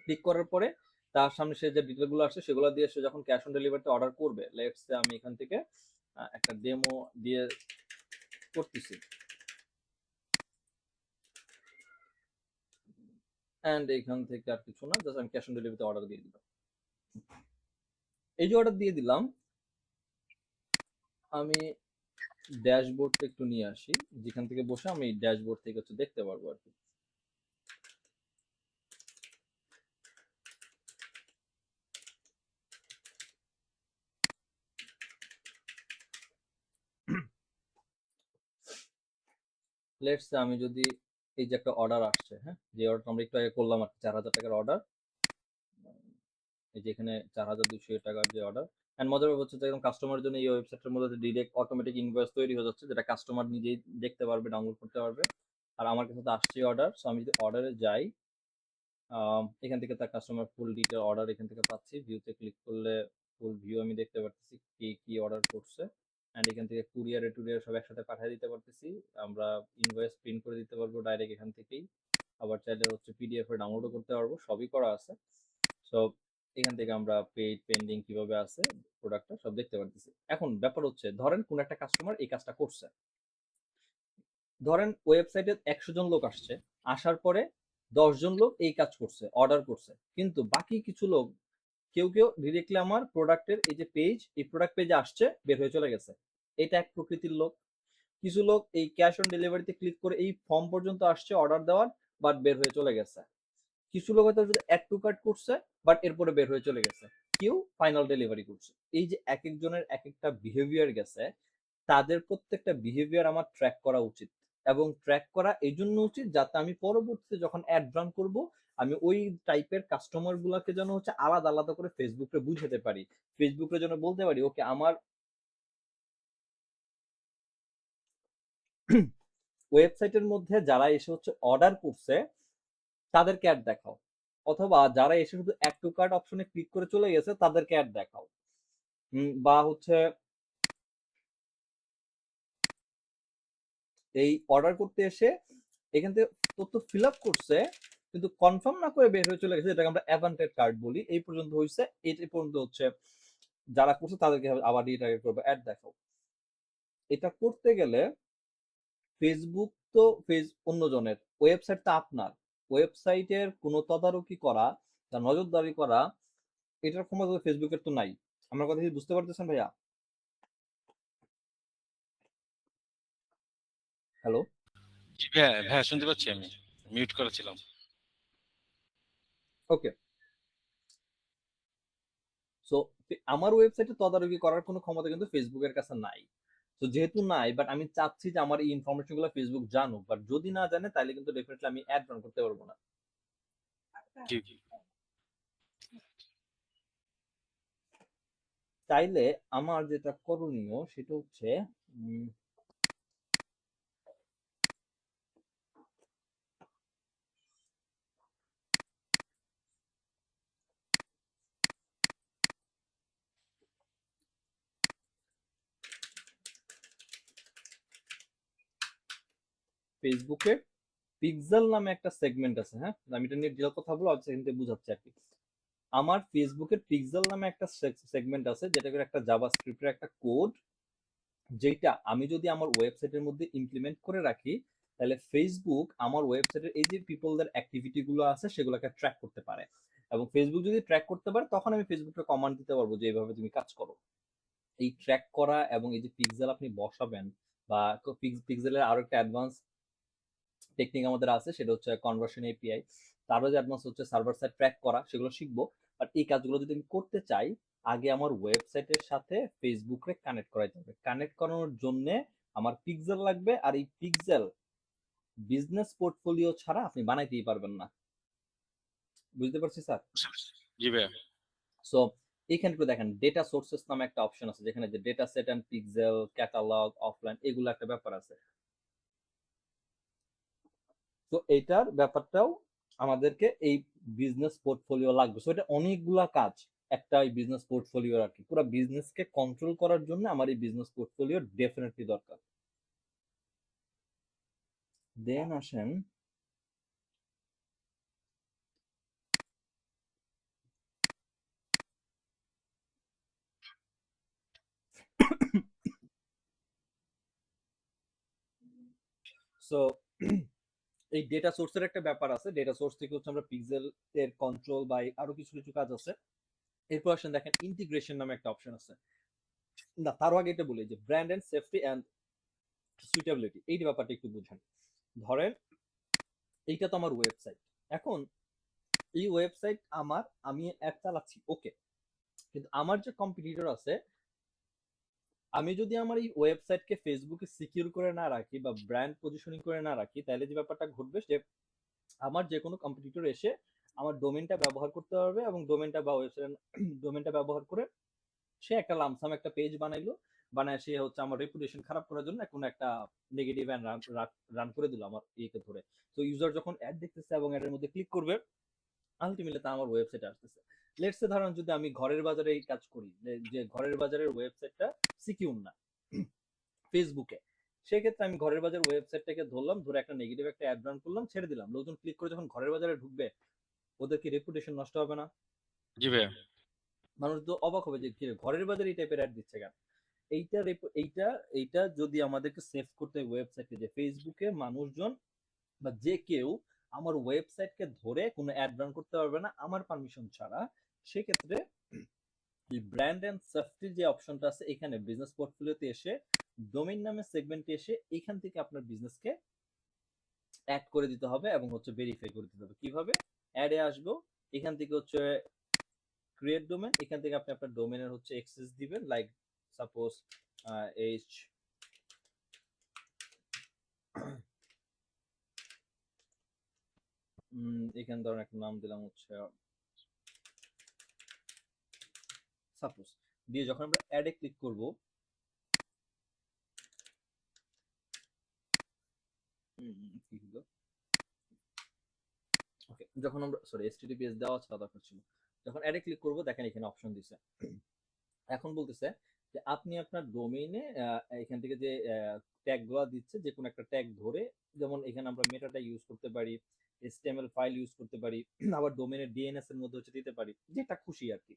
ক্লিক করার পরে তার সামনে সে যে ডিটেল গুলো আসছে সেগুলো দিয়ে সে যখন ক্যাশ অন ডেলিভারিতে অর্ডার করবে, লেটস সে আমি এখান থেকে একটা ডেমো দিয়ে করতেছি, এন্ড এখান থেকে আর কিছু না, জাস্ট আমি ক্যাশ অন ডেলিভারিতে অর্ডার দিয়ে দিলাম। এই যে অর্ডার দিয়ে দিলাম, আমি ড্যাশবোর্ডটা একটু নিয়ে আসি, যেখান থেকে বসে আমি ড্যাশবোর্ড থেকে হচ্ছে দেখতে পারবো আর কি। লেটস আমি যদি এই যে একটা অর্ডার আসছে, হ্যাঁ, যে অর্ডার আমরা একটু আগে করলাম আর 4,000 টাকার অর্ডার, এই যে এখানে 4,200 টাকার যে অর্ডার। এন্ড মজার ব্যাপার হচ্ছে যে একদম কাস্টমারের জন্য এই ওয়েবসাইটের মধ্যে ডিরেক্ট অটোমেটিক ইনভয়েস তৈরি হয়ে যাচ্ছে, যেটা কাস্টমার নিজেই দেখতে পারবে, ডাউনলোড করতে পারবে। আর আমার কাছে তো আসছে অর্ডার, সো আমি যদি অর্ডারে যাই, এখান থেকে তার কাস্টমার ফুল ডিটেল অর্ডার এখান থেকে পাচ্ছি, ভিউতে ক্লিক করলে ফুল ভিউ আমি দেখতে পারতেছি কি কি অর্ডার করছে। অ্যান্ড এখান থেকে কুরিয়ারে টুরিয়ার সব একসাথে পাঠিয়ে দিতে পারতেছি, আমরা ইনভয়েস প্রিন্ট করে দিতে পারবো ডাইরেক্ট এখান থেকেই, আবার চাইলে হচ্ছে পিডিএফ এ ডাউনলোডও করতে পারবো, সবই করা আছে। সো এখান থেকে আমরা পেইড পেন্ডিং কিভাবে আছে প্রোডাক্টটা সব দেখতে পারতেছি। এখন ব্যাপার হচ্ছে, ধরেন কোন একটা কাস্টমার এই কাজটা করছে, ধরেন ওয়েবসাইটে 100 জন লোক আসছে, আসার পরে 10 জন লোক এই কাজ করছে, অর্ডার করছে, কিন্তু বাকি কিছু লোক, কেউ কেউ ডিরেক্টলি আমার প্রোডাক্টের এই যে পেজ, এই প্রোডাক্ট পেজে আসছে, বের হয়ে চলে গেছে, এটা এক প্রকৃতির লোক। কিছু লোক এই ক্যাশ অন ডেলিভারিতে ক্লিক করে এই ফর্ম পর্যন্ত আসছে অর্ডার দেওয়ার, বাট বের হয়ে চলে গেছে। কিছু লোক হয়তো অ্যাড টু কার্ট করছে, বাট এরপরে বের হয়ে চলে গেছে। কেউ ফাইনাল ডেলিভারি করছে। এই যে এক একজনের এক একটা বিহেভিয়ার গেছে, তাদের প্রত্যেকটা বিহেভিয়ার আমার ট্র্যাক করা উচিত, এবং ট্র্যাক করা এই জন্য উচিত যাতে আমি পরবর্তীতে যখন অ্যাড রান করব, আমি ওই টাইপের কাস্টমার গুলাকে যেন হচ্ছে আলাদা আলাদা করে ফেসবুকে বুঝাতে পারি, ফেসবুকে যেন বলতে পারি ওকে আমার ওয়েবসাইটের মধ্যে যারা এসে হচ্ছে অর্ডার করছে তাদেরকে অ্যাড দেখাও, অথবা যারা এসে শুধু অ্যাড টু কার্ট অপশনে ক্লিক করে চলে গেছে তাদেরকে অ্যাড দেখাও। বা হচ্ছে এই অর্ডার করতে এসে এখান থেকে তথ্য ফিল আপ করছে, কিন্তু কনফার্ম না করে বের হয়ে চলে গেছে, যেটাকে আমরা অ্যাভান্টেড কার্ড বলি, এই পর্যন্ত হয়েছে, এই পর্যন্ত হচ্ছে যারা করছে তাদেরকে আবার রিটার্গেট করবে, অ্যাড দেখাও। এটা করতে গেলে ফেসবুক তো অন্যজনের, ওয়েবসাইট তো আপনার, ওয়েবসাইটের কোনো তদারকি করা, তার নজরদারি করা, এটার ক্ষমতা তো ফেসবুকের তো নাই। আমার কথা কি বুঝতে পারতেছেন ভাইয়া? হ্যালো? জি ভাইয়া, ভাইয়া শুনতে পাচ্ছি, আমি মিউট করেছিলাম। ওকে। সো আমার ওয়েবসাইটে তদারকি করার কোনো ক্ষমতা কিন্তু ফেসবুকের কাছে নাই। তো যেহেতু নাই, বাট আমি চাচ্ছি যে আমার এই ইনফরমেশন গুলো ফেসবুক জানুক, বাট যদি না জানে তাহলে কিন্তু ডেফিনেটলি আমি অ্যাড রান করতে পারবো না। জি। চাইলে আমার যেটা করণীয় সেটা হচ্ছে, ফেসবুকে পিক্সেল নামে একটা সেগমেন্ট আছে, হ্যাঁ, আমি এটা নিয়ে ডিটেল কথা বলবো, সেখান থেকে বুঝাচ্ছি আর কি। আমার ফেসবুকের পিক্সেল নামে একটা সেগমেন্ট আছে, যেটা করে একটা জাভাস্ক্রিপ্টের একটা কোড, যেটা আমি যদি আমার ওয়েবসাইটের মধ্যে ইমপ্লিমেন্ট করে রাখি, তাহলে ফেসবুক আমার ওয়েবসাইটের এই যে পিপলদের অ্যাক্টিভিটি গুলো আছে সেগুলোকে ট্র্যাক করতে পারে, এবং ফেসবুক যদি ট্র্যাক করতে পারে তখন আমি ফেসবুককে কমান্ড দিতে পারবো যে এইভাবে তুমি কাজ করো। এই ট্র্যাক করা এবং এই যে পিক্সেল আপনি বসাবেন, বা পিক্সেলের আরো একটা অ্যাডভান্স টেকনিক আমাদের আছে, সেটা হচ্ছে কনভার্সন এপিআই। তারও যে অ্যাডভান্স হচ্ছে সার্ভার সাইড ট্র্যাক করা, সেগুলো শিখবো। বাট এই কাজগুলো যদি আমি করতে চাই, আগে আমার ওয়েবসাইটের সাথে ফেসবুকে কানেক্ট করাইতে হবে। কানেক্ট করানোর জন্য আমার পিক্সেল লাগবে, আর এই পিক্সেল বিজনেস পোর্টফোলিও ছাড়া আপনি বানাইতেই পারবেন না। বুঝতে পারছি স্যার? জি ভাইয়া। সো এখানে একটু দেখেন, ডেটা সোর্সেস নামে একটা অপশন আছে, যেখানে যে data set and pixel, catalogue, offline, এগুলো একটা ব্যাপার আছে। তো এইটার ব্যাপারটাও আমাদেরকে এই বিজনেস পোর্টফোলিও লাগবে। সো এটা অনেকগুলা কাজ একটা এই বিজনেস পোর্টফোলিও, আর কি পুরো বিজনেসকে কন্ট্রোল করার জন্য আমার এই বিজনেস পোর্টফোলিও ডেফিনেটলি দরকার। দেন আসেন সো এই ডেটা সোর্সের একটা ব্যাপার আছে। ডেটা সোর্স থেকে হচ্ছে আমরা পিক্সেল এর কন্ট্রোল বা আরো কিছু কিছু কাজ আছে। এরপর আসেন দেখেন, ইন্টিগ্রেশন নামে একটা অপশন আছে। না, তারও আগে এটা বলি যে brand and safety and suitability, এই ব্যাপারটা একটু বুঝেন। ধরেন এইটা তো আমার ওয়েবসাইট। এখন এই ওয়েবসাইট আমার, আমি অ্যাড চালাচ্ছি, ওকে। কিন্তু আমার যে কম্পিটিটর আছে, আমি যদি আমার এই ওয়েবসাইটকে ফেসবুকে সিকিউর করে না রাখি বা ব্র্যান্ড পজিশনিং করে না রাখি, তাহলে যে ব্যাপারটা ঘটবে যে আমার যে কোনো কম্পিটিটর এসে আমার ডোমেনটা ব্যবহার করতে পারবে, এবং ডোমেনটা বা ওয়েবসাইট ডোমেনটা ব্যবহার করে সে একটা লামসাম একটা পেজ বানাইলো, বানায় সে হচ্ছে আমার রেপুটেশন খারাপ করার জন্য কোনো একটা নেগেটিভ অ্যাড রান করে দিল আমার ইয়েকে ধরে। তো ইউজার যখন অ্যাড দেখতেছে এবং অ্যাডের মধ্যে ক্লিক করবে, আলটিমেটলি তা আমার ওয়েবসাইটে আসতেছে। লেটস সে ধরেন যদি আমি ঘরের বাজারে এই কাজ করি, যে ঘরের বাজারের ওয়েবসাইটটা সিকিউর না ফেসবুকে, সেক্ষেত্রে আমি ঘরের বাজার ওয়েবসাইটটাকে ধরলাম, ধরে একটা নেগেটিভ একটা অ্যাড রান করলাম, ছেড়ে দিলাম, লোকজন ক্লিক করে যখন ঘরের বাজারে ঢুকবে, ওদের কি রেপুটেশন নষ্ট হবে না? জি ভাইয়া। মানুষ তো অবাক হবে যে কি রে, ঘরের বাজারে এই টাইপের অ্যাড দিচ্ছে কেন। এইটা এইটা এইটা যদি আমাদেরকে সেভ করতে ওয়েবসাইটে, যে ফেসবুকে মানুষজন বা যে কেউ আমার ওয়েবসাইটকে ধরে কোনো অ্যাড রান করতে পারবে না আমার পারমিশন ছাড়া। সেক্ষেত্রে এই ব্র্যান্ড এন্ড সেফটি যে অপশনটা আছে এখানে বিজনেস পোর্টফোলিওতে এসে, ডোমেইন নামে সেগমেন্টে এসে, এখান থেকে আপনার বিজনেসকে অ্যাড করে দিতে হবে এবং হচ্ছে ভেরিফাই করে দিতে হবে। কিভাবে অ্যাডে আসবো? এখান থেকে হচ্ছে ক্রিয়েট ডোমেন, এখান থেকে আপনি আপনার ডোমেনের হচ্ছে অ্যাক্সেস দিবেন, লাইক সাপোজ এইচ এখানে ধরেন একটা নাম দিলাম হচ্ছে সাপোজ, দিয়ে যখন আমরা অ্যাডে ক্লিক করব, কি হলো, ওকে, যখন আমরা সরি এইচটিটিপিএস দেওয়া আছে দরকার ছিল, যখন অ্যাডে ক্লিক করব দেখেন এখানে অপশন দিছে। এখন বলতেছে যে আপনি আপনার ডোমেইনে এখান থেকে যে ট্যাগ গুলো দিচ্ছে, যে কোনো একটা ট্যাগ ধরে, যেমন এখানে আমরা মেটা ট্যাগ ইউজ করতে পারি, এইচটিএমএল ফাইল ইউজ করতে পারি, আবার ডোমেইনের ডিএনএস এর মধ্যে হচ্ছে দিতে পারি, যেটা খুশি আর কি।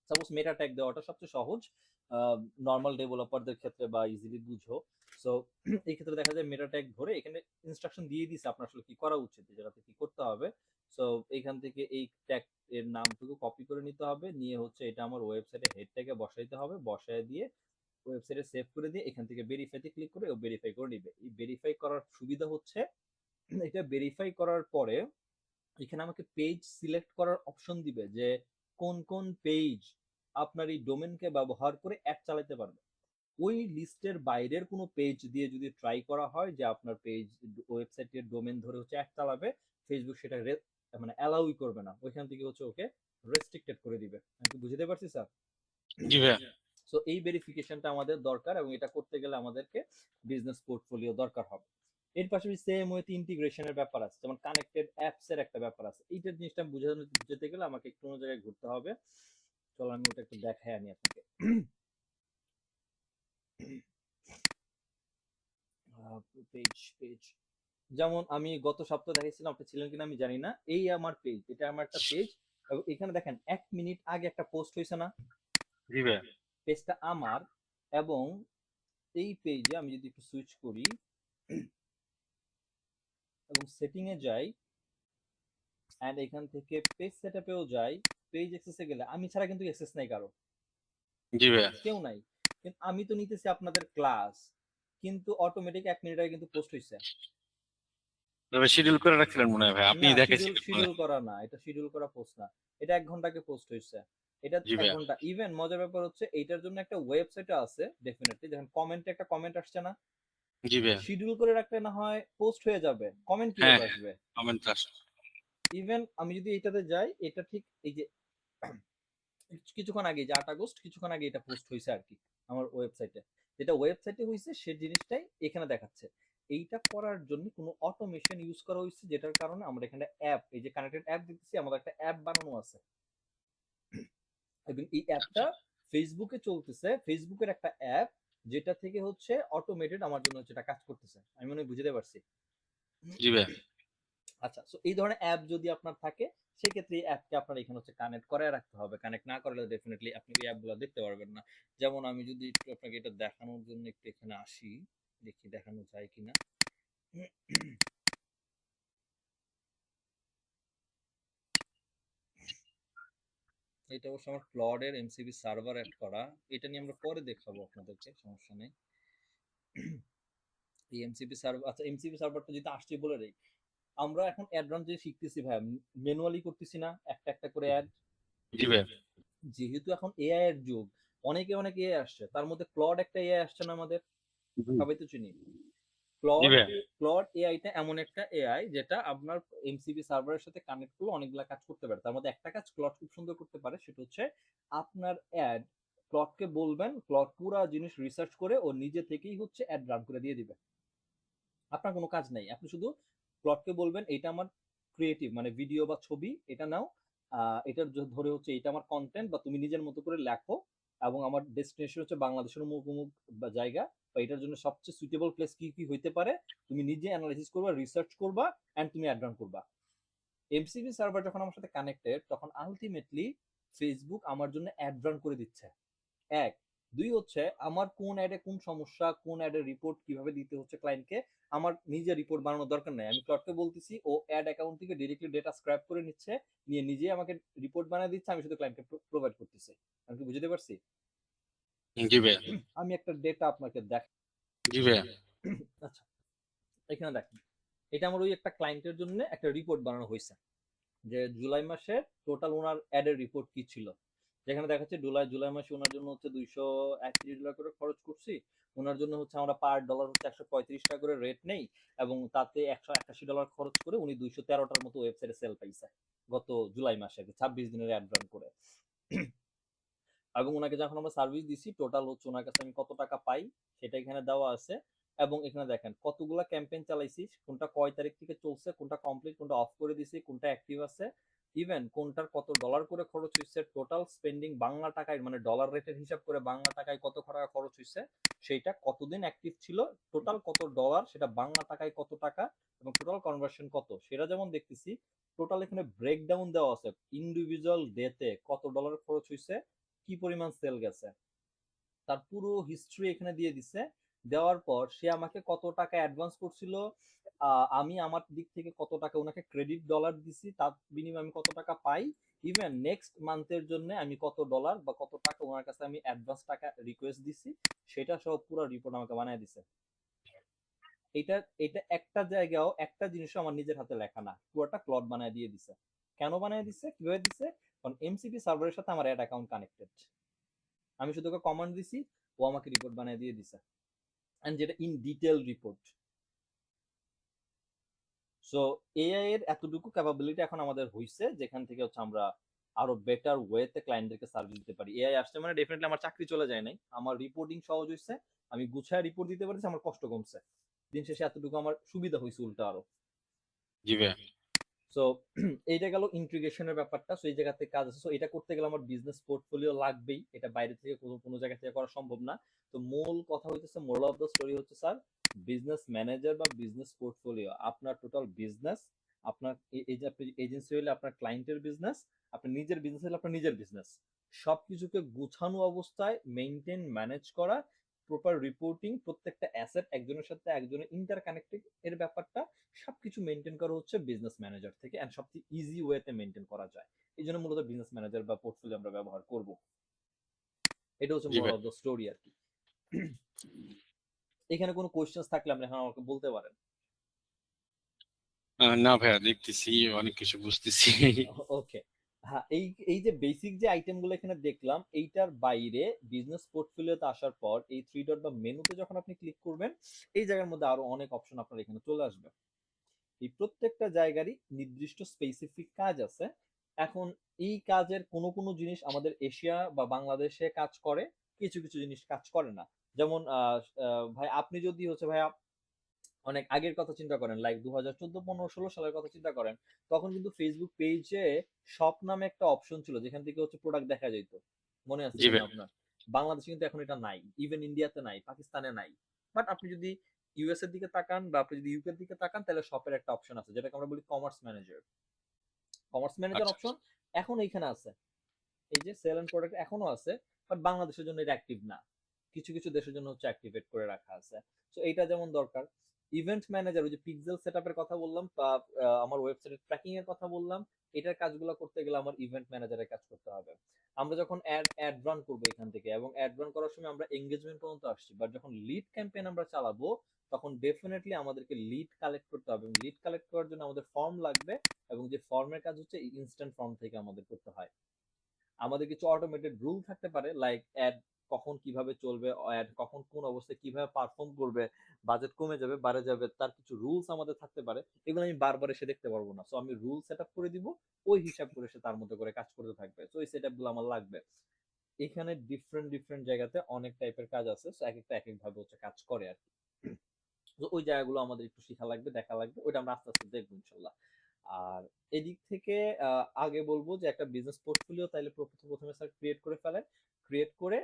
সাপোজ মেটা ট্যাগ দেওয়াটা সবচেয়ে সহজ নর্মাল ডেভেলপারদের ক্ষেত্রে, বা ইজিলি বুঝো। সো এই ক্ষেত্রে দেখা যায় মেটা ট্যাগ ধরে এখানে ইনস্ট্রাকশন দিয়ে দিছে আপনার আসলে কি করা উচিত, যেটাতে কি করতে হবে। সো এখান থেকে এই ট্যাগ এর নামটুকু কপি করে নিতে হবে, নিয়ে হচ্ছে এটা আমার ওয়েবসাইটে হেড ট্যাগে বসাইতে হবে, বসায় দিয়ে ওয়েবসাইটে সেভ করে দিয়ে এখান থেকে ভেরিফাইতে ক্লিক করে ও ভেরিফাই করে নিবে। এই ভেরিফাই করার সুবিধা হচ্ছে, এটা ভেরিফাই করার পরে এখানে আমাকে পেজ সিলেক্ট করার অপশন দিবে, যে কোন কোন পেজ আপনার এই ডোমেনকে ব্যবহার করে অ্যাড চালাতে পারবে। ওই লিস্টের বাইরের কোনো পেজ দিয়ে যদি ট্রাই করা হয় যে আপনার পেজ ওয়েবসাইটের ডোমেন ধরে হচ্ছে অ্যাড চালাবে, ফেসবুক সেটা মানে অ্যালাউই করবে না, ওইখান থেকে হচ্ছে ওকে রেস্ট্রিক্টেড করে দিবে। আমি কি বুঝতে পারছি স্যার? জি ভাইয়া। সো এই ভেরিফিকেশনটা আমাদের দরকার, এবং এটা করতে গেলে আমাদেরকে বিজনেস পোর্টফোলিও দরকার হবে। এর পাশাপাশি সেম ওয়েতে ইন্টিগ্রেশনের ব্যাপার আছে, যেমন কানেক্টেড অ্যাপস এর একটা ব্যাপার আছে। এইটার জিনিসটা বুঝতে গেলে আমাকে একটু অন্য জায়গায় ঘুরতে হবে। চলো আমি ওটা একটু দেখাই আনি আপনাকে। পেজ পেজ যেমন আমি গত সপ্তাহে দেখাইছিলাম, আপনি ছিলেন কিনা আমি জানি না, এই আমার পেজ, এটা আমার একটা পেজ, এবং এখানে দেখেন 1 মিনিট আগে একটা পোস্ট হয়েছে না, জি ভাইয়া। পেজটা আমার। এবং এই পেজে আমি যদি একটু সুইচ করি এবং সেটিং এ যাই, এন্ড এখান থেকে পেজ সেটআপেও যাই, পেজ অ্যাক্সেসে গেলে আমি ছাড়া কিন্তু অ্যাক্সেস নাই কারো, জি ভাইয়া। কেউ নাই। কিন্তু আমি তো নিতেছি আপনাদের ক্লাস, কিন্তু অটোমেটিক 1 মিনিট আগে কিন্তু পোস্ট হইছে। তবে শিডিউল করে রাখছিলেন মনে হয় ভাই, আপনি না, শিডিউল দেখাইছিলেন মনে শিডিউল হয়। করা না, এটা শিডিউল করা পোস্ট না। এটা 1 ঘন্টা আগে পোস্ট হইছে। এটা জি 1 ভাইয়া। ঘন্টা। ইভেন মজার ব্যাপার হচ্ছে এইটার জন্য একটা ওয়েবসাইটও আছে ডেফিনিটলি। দেখেন কমেন্টে একটা কমেন্ট আসছে না? জি ভাইয়া। শিডিউল করে রাখলে না হয় পোস্ট হয়ে যাবে। কমেন্ট হ্যাঁ কিভাবে হ্যাঁ, আসবে? কমেন্ট আসে। ইভেন আমি যদি এটাতে যাই, এটা ঠিক এই যে কিছুক্ষণ আগে যে 8 আগস্ট কিছুক্ষণ আগে এটা পোস্ট হয়েছে আর কি আমার ওয়েবসাইটে। যেটা ওয়েবসাইটে হয়েছে সে জিনিসটাই এখানে দেখাচ্ছে। এইটা করার জন্য কোনো অটোমেশন ইউজ করা হয়েছে, যেটার কারণে আমরা এখানে অ্যাপ, এই যে কানেক্টেড অ্যাপ দেখতেছি, আমাদের একটা অ্যাপ বানানো আছে এবং এই অ্যাপটা ফেসবুকে চলতেছে। ফেসবুকের একটা অ্যাপ যেটা থেকে হচ্ছে অটোমেটেড আমার জন্য হচ্ছে এটা কাজ করতেছে। আমি মনে হয় বুঝতে পারছি। জি ভাইয়া। আচ্ছা, সো এই ধরনের অ্যাপ যদি আপনার থাকে সেক্ষেত্রে এই অ্যাপকে আপনার এখানে হচ্ছে কানেক্ট করে রাখতে হবে। কানেক্ট না করলে ডেফিনেটলি আপনি এই অ্যাপগুলো দেখতে পারবেন না। যেমন আমি যদি একটু আপনাকে এটা দেখানোর জন্য একটু এখানে আসি, দেখি দেখানো যায় কিনা। এটা অবশ্য আমার ক্লডের এমসিবি সার্ভার অ্যাড করা। এটা নিয়ে আমরা পরে দেখাবো আপনাদেরকে, সমস্যা নেই। এই এমসিবি সার্ভার, আচ্ছা এমসিবি সার্ভারটা যদি আসছে বলে দেই, আমরা এখন অ্যাড রান যে শিখতেছি ভাই, ম্যানুয়ালি করতেছি না একটা একটা করে অ্যাড। জি ভাইয়া। যেহেতু এখন এআই এর যুগ, অনেকে অনেক এআই আসছে, তার মধ্যে ক্লড একটা এআই আসছে না আমাদের, জি সবাই তো চিনি। জি ক্লড ভাইয়া। ক্লড এআইটা এমন একটা এআই যেটা আপনার এমসিবি সার্ভারের সাথে কানেক্ট করে অনেকগুলা কাজ করতে পারে। তার মধ্যে একটা কাজ ক্লড খুব সুন্দর করতে পারে, সেটা হচ্ছে আপনার অ্যাড, ক্লডকে বলবেন, ক্লড পুরা জিনিস রিসার্চ করে ও নিজে থেকেই হচ্ছে অ্যাড রান করে দিয়ে দিবে। আপনার কোনো কাজ নাই, আপনি শুধু প্লটকে বলবেন এটা আমার ক্রিয়েটিভ মানে ভিডিও বা ছবি, এটা নাও, এটার ধরে হচ্ছে এটা আমার কন্টেন্ট, বা তুমি নিজের মতো করে লেখো, এবং আমার ডেস্টিনেশন হচ্ছে বাংলাদেশের অমুক অমুক বা জায়গা, বা এটার জন্য সবচেয়ে সুইটেবল প্লেস কি কি হইতে পারে, তুমি নিজে অ্যানালাইসিস করবা, রিসার্চ করবা, অ্যান্ড তুমি অ্যাড রান করবা। এমসিবি সার্ভার যখন আমার সাথে কানেক্টেড, তখন আলটিমেটলি ফেসবুক আমার জন্য অ্যাড রান করে দিচ্ছে। এক, দুই হচ্ছে আমার কোন অ্যাডে কোন সমস্যা, কোন অ্যাডের রিপোর্ট কিভাবে দিতে হচ্ছে ক্লায়েন্টকে, আমার নিজে রিপোর্ট বানানোর দরকার নাই। আমি ক্লডকে বলতেছি, ও অ্যাড অ্যাকাউন্ট থেকে ডিরেক্টলি ডেটা স্ক্র্যাপ করে নিচ্ছে, নিয়ে নিজে আমাকে রিপোর্ট বানিয়ে দিচ্ছে, আমি শুধু ক্লায়েন্টকে প্রোভাইড করতেছি। আমি কি বুঝতে পারছি? জি ভাইয়া। আমি একটা ডেটা আপনাকে দেখ। জি ভাইয়া। আচ্ছা, এখানে দেখেন, এটা আমার ওই একটা ক্লায়েন্টের জন্য একটা রিপোর্ট বানানো হয়েছে, যে জুলাই মাসের টোটাল ওনার অ্যাডের রিপোর্ট কি ছিল। যেখানে দেখা যাচ্ছে জুলাই জুলাই মাসে ওনার জন্য হচ্ছে $231 করে খরচ করছি। ওনার জন্য হচ্ছে আমরা পার ডলার হচ্ছে $135 করে রেট নেই, এবং তাতে $181 খরচ করে উনি 213টার মতো ওয়েবসাইটে সেল পাইছে গত জুলাই মাসে, 26 দিনের অ্যাড রান করে। এবং ওনাকে যখন আমরা সার্ভিস দিছি, টোটাল হচ্ছে ওনার কাছে আমি কত টাকা পাই সেটা এখানে দেওয়া আছে। এবং এখানে দেখেন কতগুলা ক্যাম্পেইন চালাইছি, কোনটা কয় তারিখ থেকে চলছে, কোনটা কমপ্লিট, কোনটা অফ করে দিছি, কোনটা অ্যাক্টিভ আছে, ইভেন কোনটার কত ডলার করে খরচ হয়েছে, টোটাল স্পেন্ডিং বাংলা টাকায় মানে ডলার রেটের হিসাব করে বাংলা টাকায় কত টাকা খরচ হয়েছে, সেইটা কতদিন অ্যাক্টিভ ছিল, টোটাল কত ডলার, সেটা বাংলা টাকায় কত টাকা, এবং টোটাল কনভার্সন কত সেটা যেমন দেখতেছি। টোটাল এখানে ব্রেকডাউন দেওয়া আছে, ইন্ডিভিজুয়াল ডেতে কত ডলার খরচ হয়েছে, কি পরিমাণ সেল গেছে, তার পুরো হিস্ট্রি এখানে দিয়ে দিছে। দেওয়ার পর সে আমাকে কত টাকা অ্যাডভান্স করছিল, আমি আমার দিক থেকে কত টাকা ওনাকে ক্রেডিট ডলার দিছি, তার বিনিময়ে আমি কত টাকা পাই, ইভেন নেক্সট মান্থের জন্য আমি কত ডলার বা কত টাকা ওনার কাছে আমি অ্যাডভান্স টাকা রিকোয়েস্ট দিছি, সেটা সব পুরো রিপোর্ট আমাকে বানিয়ে দিছে। এটা এটা একটা জায়গাও একটা জিনিসও আমার নিজের হাতে লেখা না, পুরোটা ক্লড বানিয়ে দিয়ে দিছে। কেন বানিয়ে দিছে, কিভাবে দিছে? কারণ এমসিপি সার্ভারের সাথে আমার অ্যাড অ্যাকাউন্ট কানেক্টেড, আমি শুধু ওকে কমান্ড দিছি, ও আমাকে রিপোর্ট বানিয়ে দিয়ে দিছে, এন্ড যেটা in detail report. So AI এর এতটুকু ক্যাপাবিলিটি এখন আমাদের হইছে, যেখান থেকে হচ্ছে আমরা আরো বেটার ওয়েতে ক্লায়েন্টদেরকে সার্ভিস দিতে পারি। এআই আসছে মানে ডেফিনেটলি আমার চাকরি চলে যায় নাই, আমার রিপোর্টিং সহজ হইছে, আমি গুছায় রিপোর্ট দিতে পারছি, আমার কষ্ট কমছে, দিন শেষে এতটুকু আমার সুবিধা হয়েছে উল্টা আরো। জি ভাইয়া। সো এইটা গেল ইন্টিগ্রেশনের ব্যাপারটা। সো এই জায়গা থেকে কাজ আছে, সো এটা করতে গেলে আমার বিজনেস পোর্টফোলিও লাগবেই, এটা বাইরে থেকে কোনো কোনো জায়গা থেকে করা সম্ভব না। তো মূল কথা হইতেছে, মোরাল অফ দ্য স্টোরি হচ্ছে স্যার, বিজনেস ম্যানেজার বা বিজনেস পোর্টফোলিও আপনার টোটাল বিজনেস, আপনার এই যে আপনি এজেন্সি হলে আপনার ক্লায়েন্টের বিজনেস, আপনার নিজের বিজনেস হলে আপনার নিজের বিজনেস, সবকিছুকে গুছানো অবস্থায় মেইনটেইন ম্যানেজ করা, প্রপার রিপোর্টিং, প্রত্যেকটা অ্যাসেট একজনের সাথে একজনের ইন্টারকানেক্টেড এর ব্যাপারটা, সবকিছু মেনটেন করা হচ্ছে বিজনেস ম্যানেজার থেকে, এন্ড সবচেয়ে ইজি ওয়েতে মেনটেন করা যায়। এই জন্য মূলত বিজনেস ম্যানেজার বা পোর্টফোলিও আমরা ব্যবহার করব। এটা হচ্ছে জি মোরাল ভাইয়া। অফ দ্য স্টোরি আর কি। এখানে কোনো কোয়েশ্চেন্স থাকলে আপনি এখন আমাকে বলতে পারেন। না ভাইয়া, দেখতেছি অনেক কিছু বুঝতেছি। ওকে। হ্যাঁ, এই এই যে বেসিক যে আইটেমগুলো এখানে দেখলাম, এইটার বাইরে বিজনেস পোর্টফোলিওতে আসার পর এই থ্রি ডট বা মেনুতে যখন আপনি ক্লিক করবেন, এই জায়গার মধ্যে আরো অনেক অপশন আপনার এখানে চলে আসবে। এই প্রত্যেকটা জায়গারই নির্দিষ্ট স্পেসিফিক কাজ আছে। এখন এই কাজের কোনো কোনো জিনিস আমাদের এশিয়া বা বাংলাদেশে কাজ করে, কিছু কিছু জিনিস কাজ করে না। যেমন ভাই আপনি যদি হচ্ছে ভাইয়া অনেক আগের কথা চিন্তা করেন, লাইক 2014, 15, 16 সালের কথা চিন্তা করেন, তখন কিন্তু ফেসবুক পেজে শপ নামে একটা অপশন ছিল যেখান থেকে হচ্ছে প্রোডাক্ট দেখা যেত। মনে আছে জি কিনা ভাইয়া। আপনার? বাংলাদেশে কিন্তু এখন এটা নাই, ইভেন ইন্ডিয়াতে নাই, পাকিস্তানে নাই। বাট আপনি যদি ইউএস এর দিকে তাকান বা আপনি যদি ইউকে এর দিকে তাকান, তাহলে শপের একটা অপশন আছে যেটাকে আমরা বলি কমার্স ম্যানেজার। কমার্স ম্যানেজার আচ্ছা অপশন আচ্ছা। এখন এইখানে আছে। এই যে সেল এন্ড প্রোডাক্ট এখনো আছে, বাট বাংলাদেশের জন্য এটা অ্যাক্টিভ না। কিছু কিছু দেশের জন্য হচ্ছে অ্যাক্টিভেট করে রাখা আছে। সো এইটা যেমন দরকার। ইভেন্ট ম্যানেজার, ওই যে পিক্সেল সেটআপের কথা বললাম বা আমার ওয়েবসাইটের ট্র্যাকিং এর কথা বললাম, এটার কাজগুলো করতে গেলে আমার ইভেন্ট ম্যানেজারের কাজ করতে হবে। আমরা যখন অ্যাড রান করবো এখান থেকে, এবং অ্যাড রান করার সময় আমরা এঙ্গেজমেন্ট পর্যন্ত আসছি, বাট যখন লিড ক্যাম্পেইন আমরা চালাবো, তখন ডেফিনেটলি আমাদেরকে লিড কালেক্ট করতে হবে, এবং লিড কালেক্ট করার জন্য আমাদের ফর্ম লাগবে, এবং যে ফর্মের কাজ হচ্ছে ইনস্ট্যান্ট ফর্ম থেকে আমাদের করতে হয়। আমাদের কিছু অটোমেটেড রুল থাকতে পারে, লাইক অ্যাড কখন কিভাবে চলবে, অ্যাড কখন কোন অবস্থায় কিভাবে পারফর্ম করবে, বাজেট কমে যাবে বাড়ে যাবে, তার কিছু রুলস আমাদের থাকতে পারে। এগুলো আমি বারবার এসে দেখতে পারবো না, সো আমি রুল সেট আপ করে দিব, ওই হিসাব করে সে তার মতো করে কাজ করতে থাকবে। সো এই সেট আপ গুলো আমার লাগবে। এখানে ডিফারেন্ট ডিফারেন্ট জায়গাতে অনেক টাইপের কাজ আছে, সো এক একটা এক এক ভাবে হচ্ছে কাজ করে আর কি। তো ওই জায়গাগুলো আমাদের একটু শেখা লাগবে, দেখা লাগবে, ওইটা আমরা আস্তে আস্তে দেখবো ইনশাল্লাহ। আর এদিক থেকে আগে বলবো যে একটা বিজনেস পোর্টফোলিও তাইলে প্রথমে স্যার ক্রিয়েট করে ফেলেন। ক্রিয়েট করে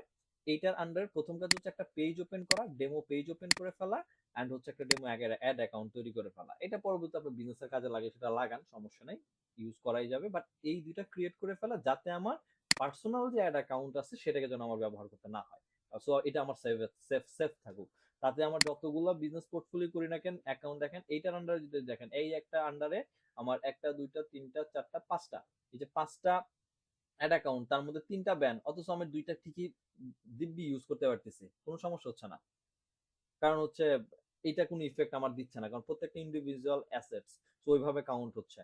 এইটার আন্ডার প্রথম কাজ হচ্ছে একটা পেজ ওপেন করা, ডেমো পেজ ওপেন করে ফেলা, অ্যান্ড হচ্ছে একটা ডেমো অ্যাড অ্যাকাউন্ট তৈরি করে ফেলা। এটা পরবর্তী আপনার বিজনেসের কাজে লাগে, সেটা লাগান, সমস্যা নাই, ইউজ করাই যাবে। বাট এই দুইটা ক্রিয়েট করে ফেলা, যাতে আমার পার্সোনাল যে অ্যাড অ্যাকাউন্ট আছে সেটাকে যেন আমার ব্যবহার করতে না হয়। সো এটা আমার সেফ সেফ সেফ থাকুক। তাতে আমার যতগুলো বিজনেস পোর্টফোলিও করি না কেন, অ্যাকাউন্ট দেখেন, এইটার আন্ডারে যদি দেখেন, এই একটা আন্ডারে আমার একটা দুইটা তিনটা চারটা পাঁচটা, এই যে পাঁচটা অ্যাড অ্যাকাউন্ট, তার মধ্যে তিনটা ব্যান, অথচ আমি দুইটা ঠিকই দিব্যি ইউজ করতে পারতেছি, কোনো সমস্যা হচ্ছে না। কারণ হচ্ছে এটা কোনো ইফেক্ট আমার দিচ্ছে না, কারণ প্রত্যেকটা ইন্ডিভিজুয়াল অ্যাসেটস, তো ওইভাবে কাউন্ট হচ্ছে।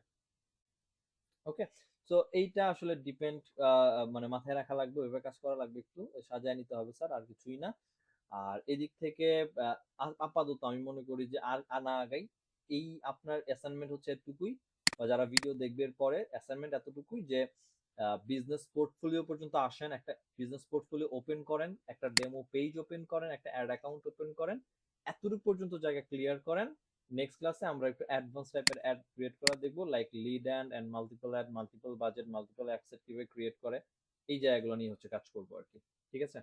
ওকে। সো এইটা আসলে ডিপেন্ড, মানে মাথায় রাখা লাগবে, ওইভাবে কাজ করা লাগবে, একটু সাজায় নিতে হবে স্যার, আর কিছুই না। আর এদিক থেকে আপাতত আমি মনে করি যে আর আনা আগাই, এই আপনার অ্যাসাইনমেন্ট হচ্ছে এতটুকুই, বা যারা ভিডিও দেখবে এর পরে অ্যাসাইনমেন্ট এতটুকুই যে বিজনেস পোর্টফোলিও পর্যন্ত আসেন, একটা বিজনেস পোর্টফোলিও ওপেন করেন, একটা ডেমো পেজ ওপেন করেন, একটা অ্যাড অ্যাকাউন্ট ওপেন করেন, এতটুকু পর্যন্ত জায়গা ক্লিয়ার করেন। নেক্সট ক্লাসে আমরা একটু অ্যাডভান্স টাইপের অ্যাড ক্রিয়েট করা দেখবো, like lead and multiple ad, multiple budget, multiple access কিভাবে ক্রিয়েট করে, এই জায়গাগুলো নিয়ে হচ্ছে কাজ করবো আর কি। ঠিক আছে?